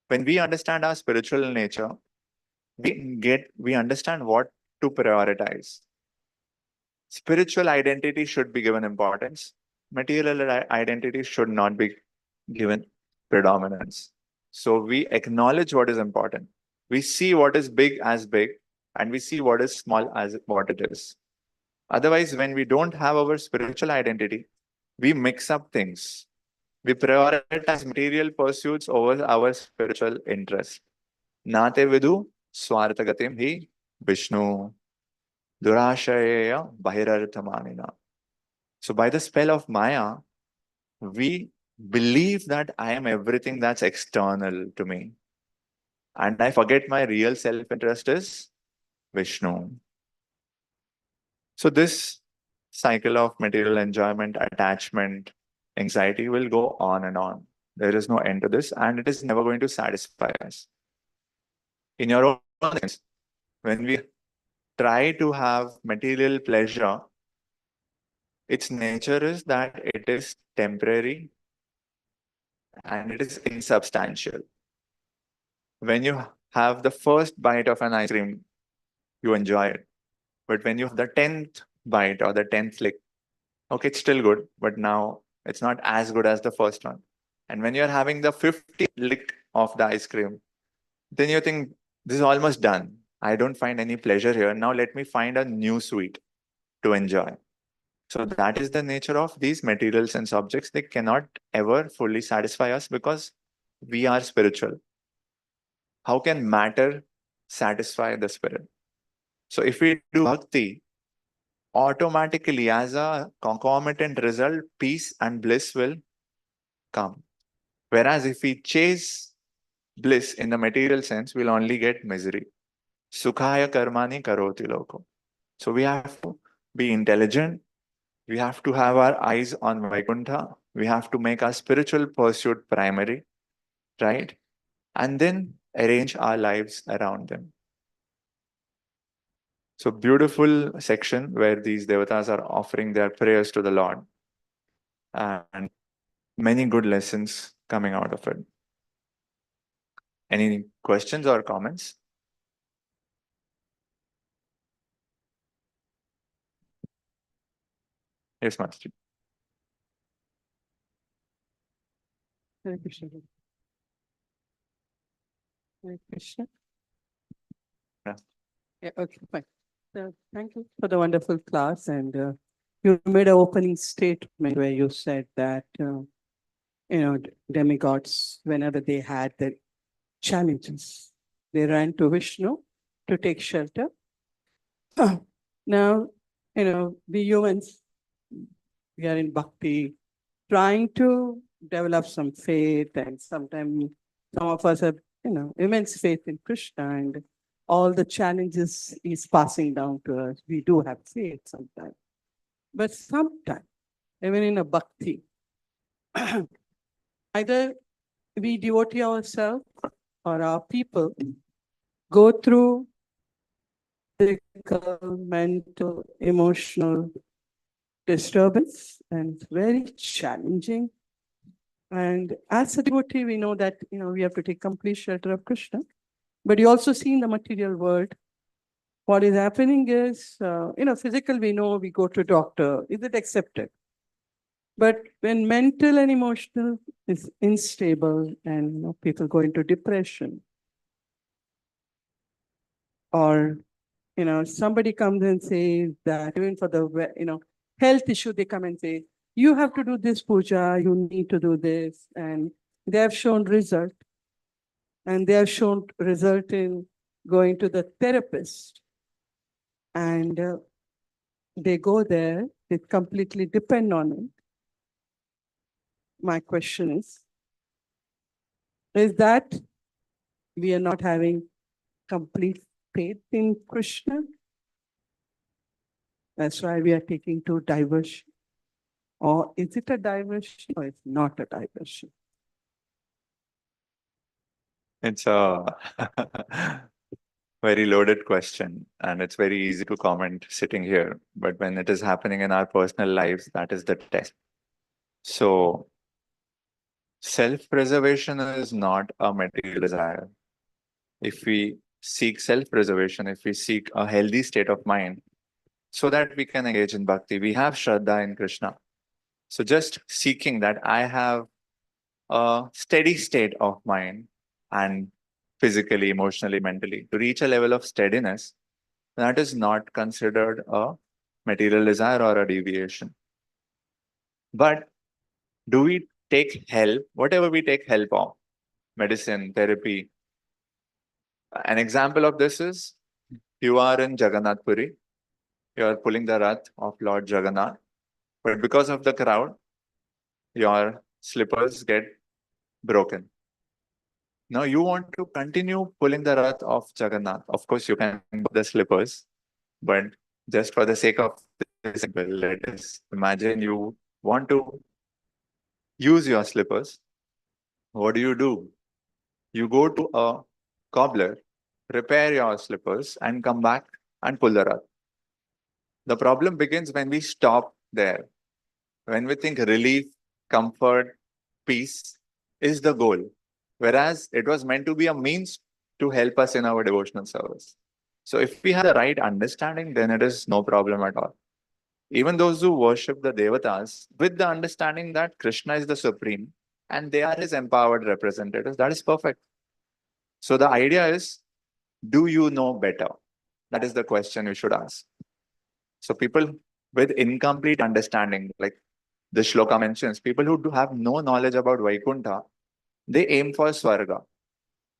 When we understand our spiritual nature, we understand what to prioritize. Spiritual identity should be given importance. Material identity should not be given predominance. So we acknowledge what is important. We see what is big as big, and we see what is small as what it is. Otherwise, when we don't have our spiritual identity, we mix up things. We prioritize material pursuits over our spiritual interest. Nate vidu swarthagatim hi Vishnu durashayeya bahirarthamanina. So by the spell of Maya, we believe that I am everything that's external to me. And I forget my real self-interest is Vishnu. So this cycle of material enjoyment, attachment, anxiety will go on and on. There is no end to this, and it is never going to satisfy us. In your own sense, when we try to have material pleasure, its nature is that it is temporary and it is insubstantial. When you have the first bite of an ice cream, you enjoy it. But when you have the 10th bite or the 10th lick, okay, it's still good, but now it's not as good as the first one. And when you're having the 50th lick of the ice cream, then you think, this is almost done. I don't find any pleasure here. Now let me find a new sweet to enjoy. So that is the nature of these material sense objects. They cannot ever fully satisfy us because we are spiritual. How can matter satisfy the spirit? So if we do bhakti, automatically as a concomitant result, peace and bliss will come. Whereas if we chase bliss in the material sense, we'll only get misery. Sukhaya karmani karoti loko. So we have to be intelligent. We have to have our eyes on Vaikuntha. We have to make our spiritual pursuit primary, right? And then arrange our lives around them. So beautiful section where these devatas are offering their prayers to the Lord. And many good lessons coming out of it. Any questions or comments? Yes, Mataji. Hare Krishna. Hare Krishna. Yeah. Yeah, okay, fine. So thank you for the wonderful class. And you made an opening statement where you said that, demigods, whenever they had the challenges, they ran to Vishnu to take shelter. Now, we humans, we are in bhakti, trying to develop some faith, and sometimes some of us have, immense faith in Krishna, and all the challenges is passing down to us. We do have faith sometimes. But sometimes, even in a bhakti, either we devotee ourselves or our people go through physical, mental, emotional disturbance, and it's very challenging. And as a devotee, we know that we have to take complete shelter of Krishna. But you also see in the material world, what is happening is, physical, we know we go to doctor. Is it accepted? But when mental and emotional is unstable, and people go into depression, or somebody comes and says that even for the health issue, they come and say, you have to do this puja, you need to do this, and they have shown result, and they have shown result in going to the therapist, and they go there, they completely depend on it. My question is that we are not having complete faith in Krishna? That's why we are taking to diversion. Or is it a diversion or it's not a diversion? It's a very loaded question, and it's very easy to comment sitting here. But when it is happening in our personal lives, that is the test. So, self-preservation is not a material desire. If we seek self-preservation, if we seek a healthy state of mind, so that we can engage in bhakti, we have Shraddha in Krishna. So just seeking that I have a steady state of mind, and physically, emotionally, mentally, to reach a level of steadiness, that is not considered a material desire or a deviation. But do we take help, whatever we take help of, medicine, therapy? An example of this is you are in Jagannath Puri, you are pulling the Rath of Lord Jagannath, but because of the crowd, your slippers get broken. Now you want to continue pulling the Rath of Jagannath. Of course, you can put the slippers, but just for the sake of this example, let us imagine you want to use your slippers. What do? You go to a cobbler, repair your slippers, and come back and pull the Rath. The problem begins when we stop there. When we think relief, comfort, peace is the goal, whereas it was meant to be a means to help us in our devotional service. So if we have the right understanding, then it is no problem at all. Even those who worship the devatas with the understanding that Krishna is the supreme and they are his empowered representatives, that is perfect. So the idea is, do you know better? That is the question we should ask. So people with incomplete understanding, like the shloka mentions, people who do have no knowledge about Vaikuntha, they aim for Swarga.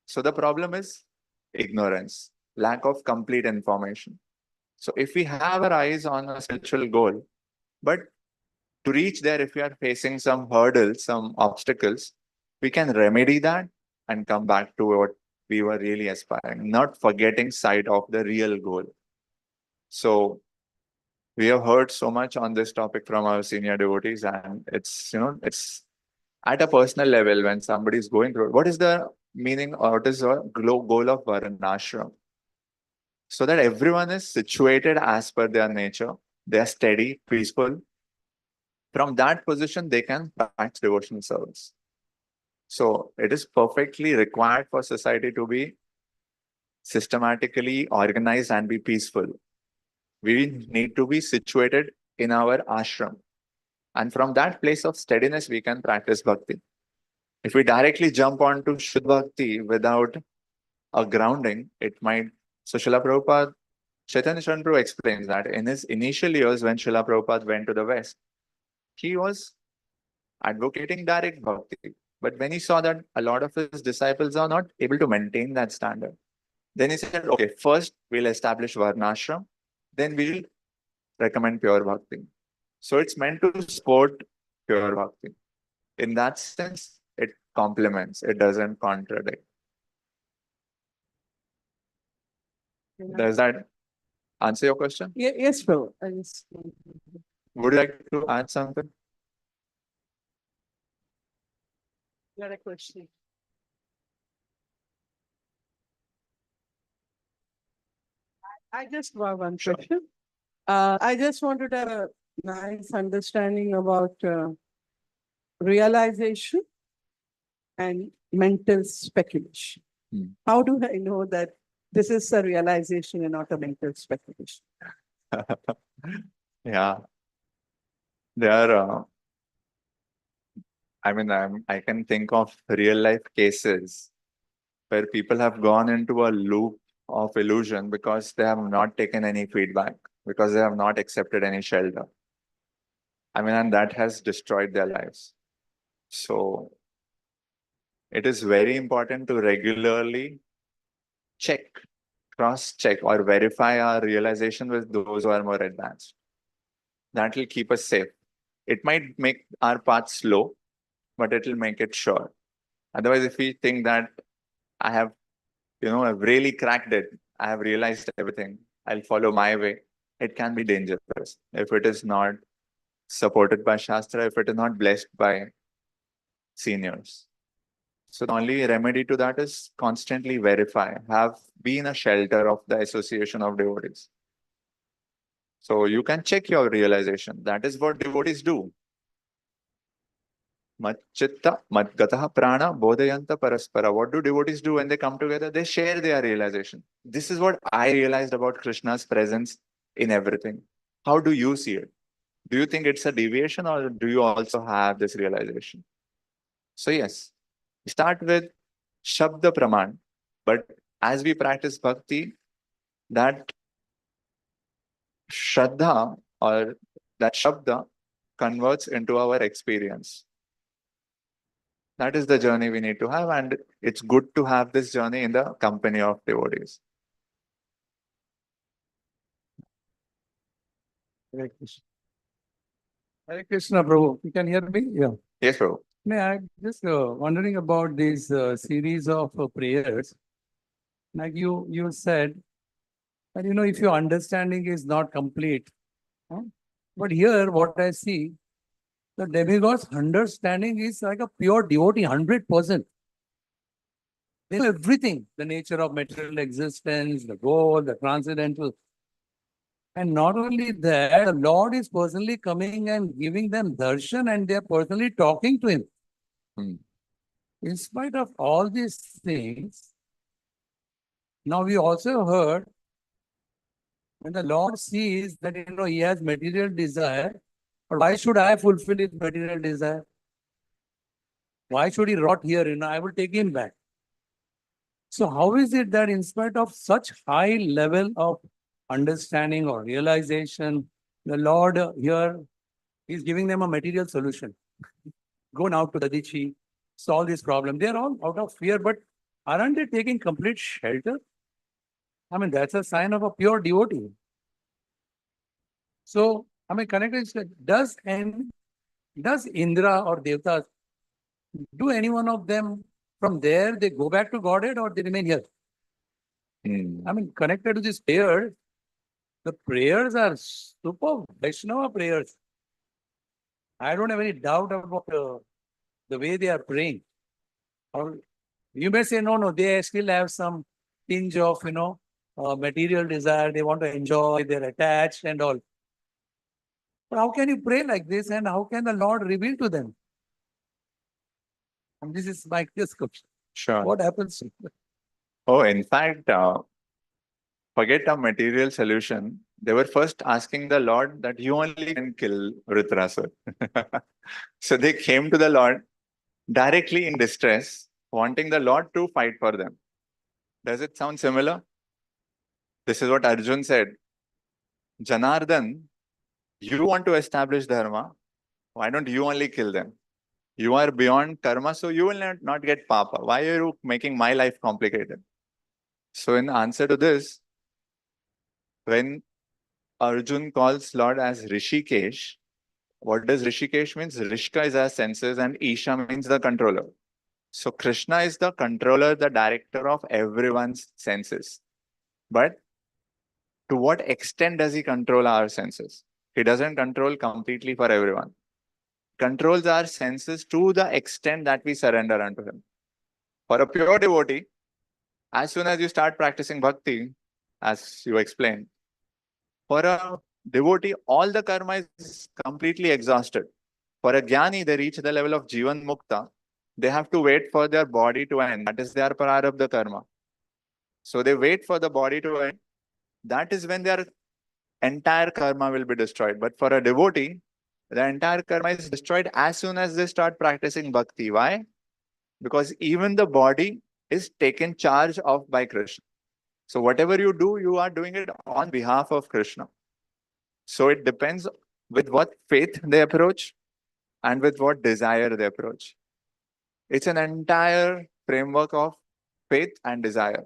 So the problem is ignorance, lack of complete information. So if we have our eyes on a spiritual goal, but to reach there, if we are facing some hurdles, some obstacles, we can remedy that and come back to what we were really aspiring, not forgetting sight of the real goal. So we have heard so much on this topic from our senior devotees, and it's at a personal level when somebody is going through it. What is the meaning or what is the goal of Varnashram? So that everyone is situated as per their nature, they are steady, peaceful. From that position, they can practice devotional service. So it is perfectly required for society to be systematically organized and be peaceful. We need to be situated in our ashram. And from that place of steadiness, we can practice bhakti. If we directly jump onto Shuddha Bhakti without a grounding, it might. So Srila Prabhupada, Chaitanya Chandru explains that in his initial years when Srila Prabhupada went to the West, he was advocating direct bhakti. But when he saw that a lot of his disciples are not able to maintain that standard, then he said, okay, first we'll establish Varnashram, then we'll recommend pure bhakti. So it's meant to support pure bhakti. In that sense, it complements, it doesn't contradict. Does that answer your question? Yes, Prabhu. Would you like to add something? Got a question. I just have one Sure. question. I just wanted a nice understanding about realization and mental speculation. How do I know that this is a realization and not a mental speculation? Yeah. There are, I can think of real life cases where people have gone into a loop of illusion because they have not taken any feedback, because they have not accepted any shelter. And that has destroyed their lives. So it is very important to regularly check, cross-check, or verify our realization with those who are more advanced. That will keep us safe. It might make our path slow, but it will make it sure. Otherwise, if we think that I have, I've really cracked it, I have realized everything, I'll follow my way, it can be dangerous if it is not supported by Shastra, if it is not blessed by seniors. So the only remedy to that is constantly verify, have been a shelter of the association of devotees. So you can check your realization. That is what devotees do. Mat chitta, mat gataha prana, bodhayanta paraspara. What do devotees do when they come together? They share their realization. This is what I realized about Krishna's presence in everything. How do you see it? Do you think it's a deviation or do you also have this realization? So yes, start with Shabda Praman. But as we practice bhakti, that Shraddha or that Shabda converts into our experience. That is the journey we need to have, and it's good to have this journey in the company of devotees. Hare Krishna. Hare Krishna, Prabhu. You can hear me? Yeah. Yes, Prabhu. May I just wondering about this series of prayers. Like you said, that if your understanding is not complete, huh? But here what I see, the demigod's understanding is like a pure devotee, 100%. They know everything, the nature of material existence, the goal, the transcendental. And not only that, the Lord is personally coming and giving them darshan and they are personally talking to him. Hmm. In spite of all these things, now we also heard when the Lord sees that he has material desire, but why should I fulfill his material desire? Why should he rot here? I will take him back. So how is it that in spite of such high level of understanding or realization, the Lord here is giving them a material solution? Go now to Dadichi, solve this problem. They are all out of fear, but aren't they taking complete shelter? I mean, that's a sign of a pure devotee. So, connected is that does Indra or Devtas, do any one of them from there they go back to Godhead or they remain here? Connected to this prayer, the prayers are super Vaishnava prayers. I don't have any doubt about the way they are praying. Or you may say, no, they still have some tinge of, material desire. They want to enjoy, they're attached and all. But how can you pray like this and how can the Lord reveal to them? And this is my question. Sure. What happens? Oh, in fact, forget a material solution. They were first asking the Lord that you only can kill Vritrasur. So they came to the Lord directly in distress, wanting the Lord to fight for them. Does it sound similar? This is what Arjun said. Janardhan, you want to establish dharma. Why don't you only kill them? You are beyond karma, so you will not get papa. Why are you making my life complicated? So in answer to this, when Arjun calls Lord as Rishikesh, what does Rishikesh means? Rishka is our senses and Isha means the controller. So Krishna is the controller, the director of everyone's senses. But to what extent does he control our senses? He doesn't control completely for everyone. Controls our senses to the extent that we surrender unto him. For a pure devotee, as soon as you start practicing bhakti, as you explained, for a devotee, all the karma is completely exhausted. For a jnani, they reach the level of Jivan Mukta. They have to wait for their body to end. That is their prarabdha karma. So they wait for the body to end. That is when their entire karma will be destroyed. But for a devotee, the entire karma is destroyed as soon as they start practicing bhakti. Why? Because even the body is taken charge of by Krishna. So whatever you do, you are doing it on behalf of Krishna. So it depends with what faith they approach and with what desire they approach. It's an entire framework of faith and desire.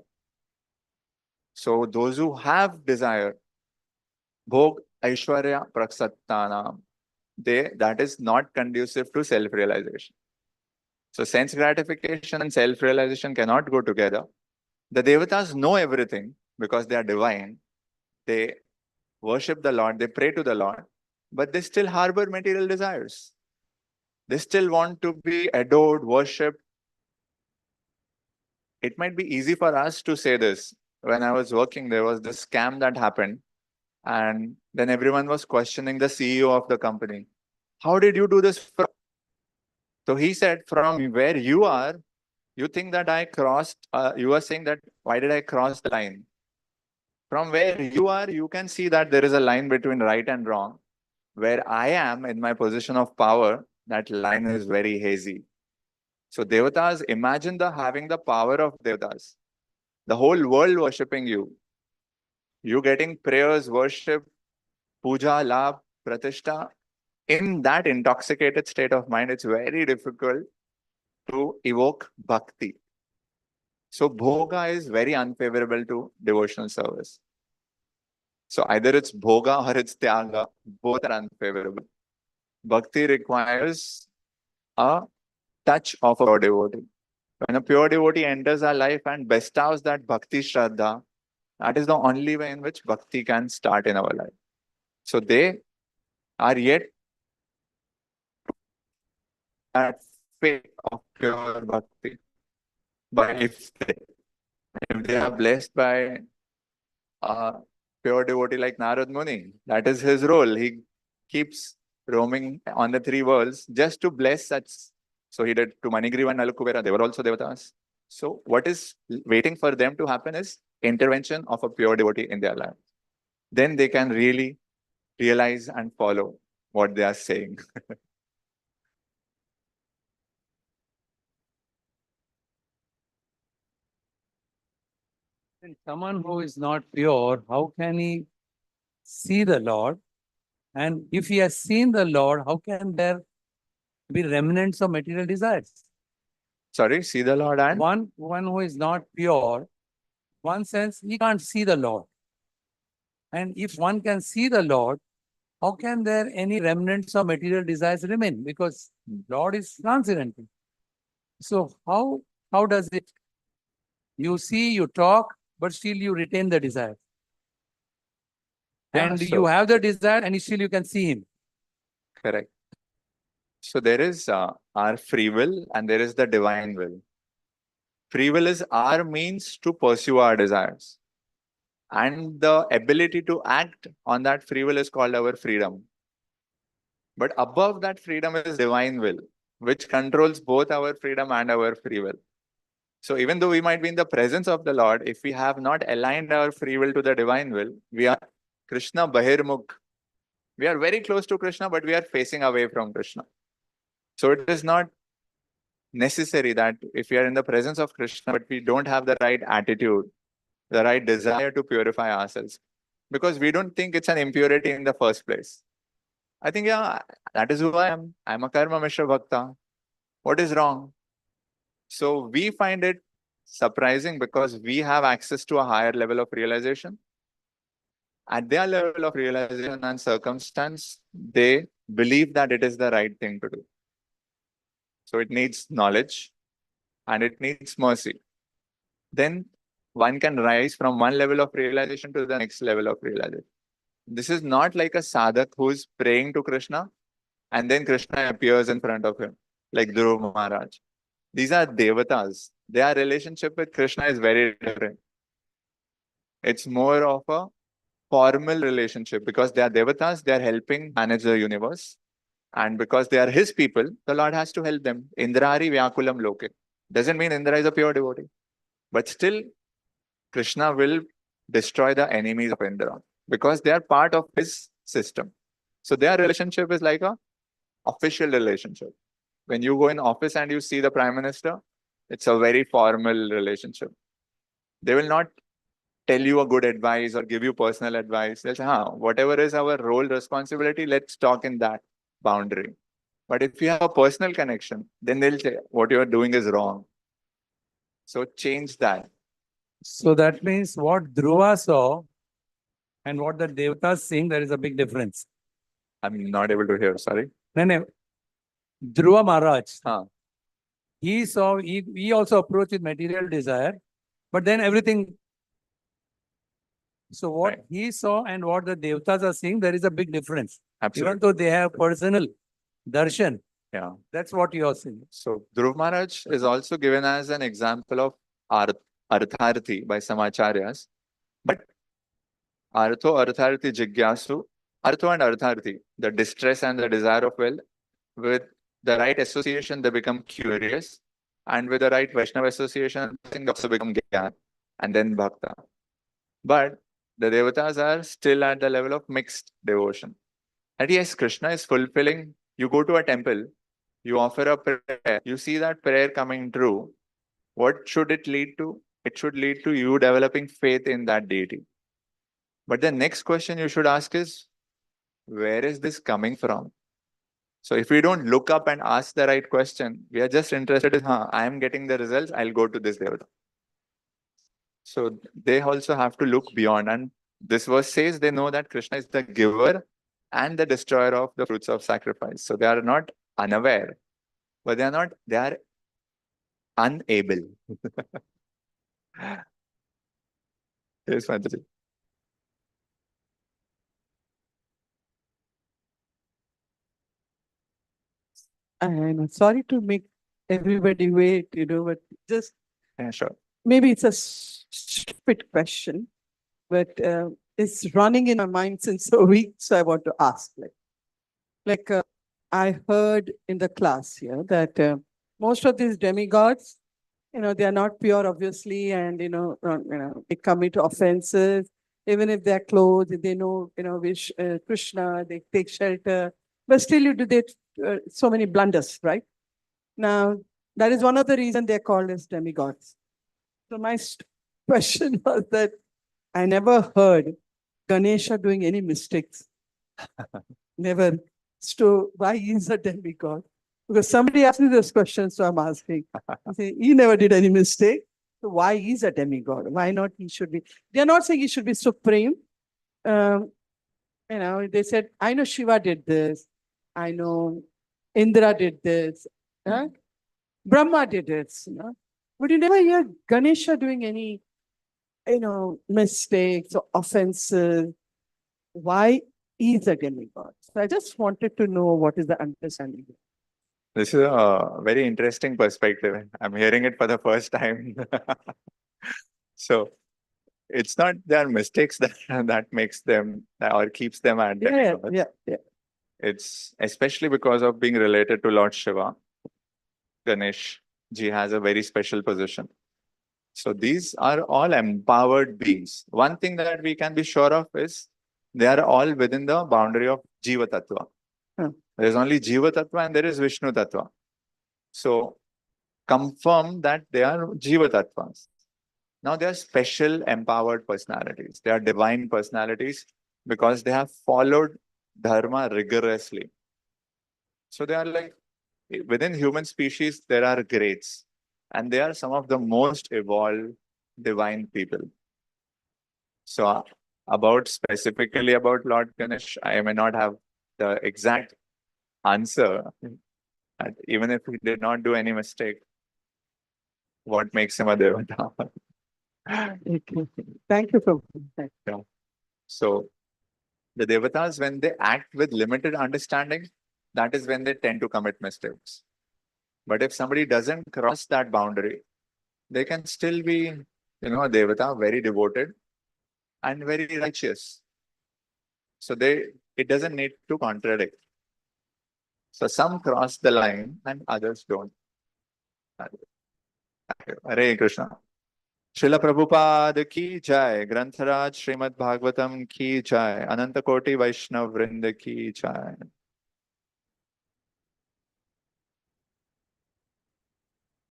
So those who have desire, bhog aishwarya praksattanam, that is not conducive to self-realization. So sense gratification and self-realization cannot go together. The devatas know everything because they are divine. They worship the Lord, they pray to the Lord, but they still harbor material desires. They still want to be adored, worshipped. It might be easy for us to say this. When I was working, there was this scam that happened, and then everyone was questioning the CEO of the company. How did you do this from? So he said, from where you are, you think that I crossed, you are saying that, why did I cross the line? From where you are, you can see that there is a line between right and wrong. Where I am in my position of power, that line is very hazy. So devatas, imagine having the power of devatas. The whole world worshipping you. You getting prayers, worship, puja, labh, pratishta. In that intoxicated state of mind, it's very difficult to evoke bhakti. So bhoga is very unfavorable to devotional service. So either it's bhoga or it's tyaga. Both are unfavorable. Bhakti requires a touch of a pure devotee. When a pure devotee enters our life and bestows that bhakti shraddha, that is the only way in which bhakti can start in our life. So they are yet at faith of pure bhakti. But if they are blessed by a pure devotee like Narad Muni, that is his role. He keeps roaming on the three worlds just to bless such. So he did to Manigriva and Nalukubera, they were also devatas. So what is waiting for them to happen is intervention of a pure devotee in their life. Then they can really realize and follow what they are saying. And someone who is not pure, how can he see the Lord? And if he has seen the Lord, how can there be remnants of material desires? Sorry, see the Lord and? One who is not pure, one sense he can't see the Lord. And if one can see the Lord, how can there any remnants of material desires remain? Because Lord is transcendental. So how does it? You see, you talk, but still you retain the desire. Yeah, And so- you have the desire, and still you can see him. Correct. So there is our free will and there is the divine will. Free will is our means to pursue our desires. And the ability to act on that free will is called our freedom. But above that freedom is divine will, which controls both our freedom and our free will. So even though we might be in the presence of the Lord, if we have not aligned our free will to the divine will, we are Krishna Bahirmukh. We are very close to Krishna, but we are facing away from Krishna. So it is not necessary that if we are in the presence of Krishna, but we don't have the right attitude, the right desire to purify ourselves, because we don't think it's an impurity in the first place. I think, yeah, that is who I am. I'm a Karma Mishra Bhakta. What is wrong? So we find it surprising because we have access to a higher level of realization. At their level of realization and circumstance, they believe that it is the right thing to do. So it needs knowledge and it needs mercy. Then one can rise from one level of realization to the next level of realization. This is not like a sadhak who is praying to Krishna and then Krishna appears in front of him, like Dhruv Maharaj. These are devatas. Their relationship with Krishna is very different. It's more of a formal relationship because they are devatas, they are helping manage the universe. And because they are his people, the Lord has to help them. Indrari Vyakulam Loke. Doesn't mean Indra is a pure devotee. But still, Krishna will destroy the enemies of Indra because they are part of his system. So their relationship is like a official relationship. When you go in office and you see the Prime Minister, it's a very formal relationship. They will not tell you a good advice or give you personal advice. They'll say, whatever is our role responsibility, let's talk in that boundary. But if you have a personal connection, then they'll say, what you are doing is wrong. So change that. So that means what Dhruva saw and what the Devatas seeing, there is a big difference. I'm not able to hear, sorry. No. Dhruva Maharaj, Huh. he saw, he also approached with material desire, but then everything. So what Right. he saw and what the Devatas are seeing, there is a big difference. Absolutely. Even though they have personal darshan, Yeah. that's what you are seeing. So Dhruv Maharaj is also given as an example of Artharthi by some acharyas. But Artho, Artharthi, Jigyasu, Artho and Artharthi, the distress and the desire of wealth, with the right association, they become curious. And with the right Vaishnava association, they also become Gyan and then Bhakta. But the Devatas are still at the level of mixed devotion. And yes, Krishna is fulfilling. You go to a temple, You offer a prayer, you see that prayer coming true. What should it lead to? It should lead to you developing faith in that deity. But the next question you should ask is, where is this coming from? So if we don't look up and ask the right question, we are just interested in, I am getting the results, I'll go to this devata. So they also have to look beyond. And this verse says they know that Krishna is the giver and the destroyer of the fruits of sacrifice. So they are not unaware, but they are unable. Yes, Mataji. And sorry to make everybody wait, but just Yeah, sure. maybe it's a stupid question, but it's running in my mind since a week, so I want to ask. I heard in the class here that most of these demigods, they are not pure, obviously, and they commit offenses. Even if they're clothed, they know, which Krishna, they take shelter, but still you do so many blunders, right? Now, that is one of the reasons they're called as demigods. So my question was that I never heard Ganesha doing any mistakes. Never. So why is a demigod? Because somebody asked me this question, so I'm asking. I say, he never did any mistake. So why is a demigod? Why not he should be? They're not saying he should be supreme. They said, I know Shiva did this. I know Indra did this. Brahma did this. But you never hear Ganesha doing any, mistakes or offenses. Why is a demigod? So I just wanted to know what is the understanding. This is a very interesting perspective. I'm hearing it for the first time. So it's not their mistakes that makes them or keeps them at demigods. Yeah. It's especially because of being related to Lord Shiva. Ganesh ji has a very special position. So these are all empowered beings. One thing that we can be sure of is they are all within the boundary of Jiva Tattva. There is only Jiva Tattva and there is Vishnu Tattva. So confirm that they are Jiva Tattvas. Now they are special empowered personalities. They are divine personalities because they have followed Dharma rigorously. So they are like, within human species, there are grades. And they are some of the most evolved divine people. So specifically about Lord Ganesh, I may not have the exact answer. And even if he did not do any mistake, what makes him a devata? Thank you for that. Yeah. So the devatas, when they act with limited understanding, that is when they tend to commit mistakes. But if somebody doesn't cross that boundary, they can still be, a devata, very devoted and very righteous. So it doesn't need to contradict. So some cross the line and others don't. Hare Krishna. Srila Prabhupada ki jai, Grantaraj Srimad Bhagavatam ki jai, Ananta Koti Vaishnav Vrinda ki jai.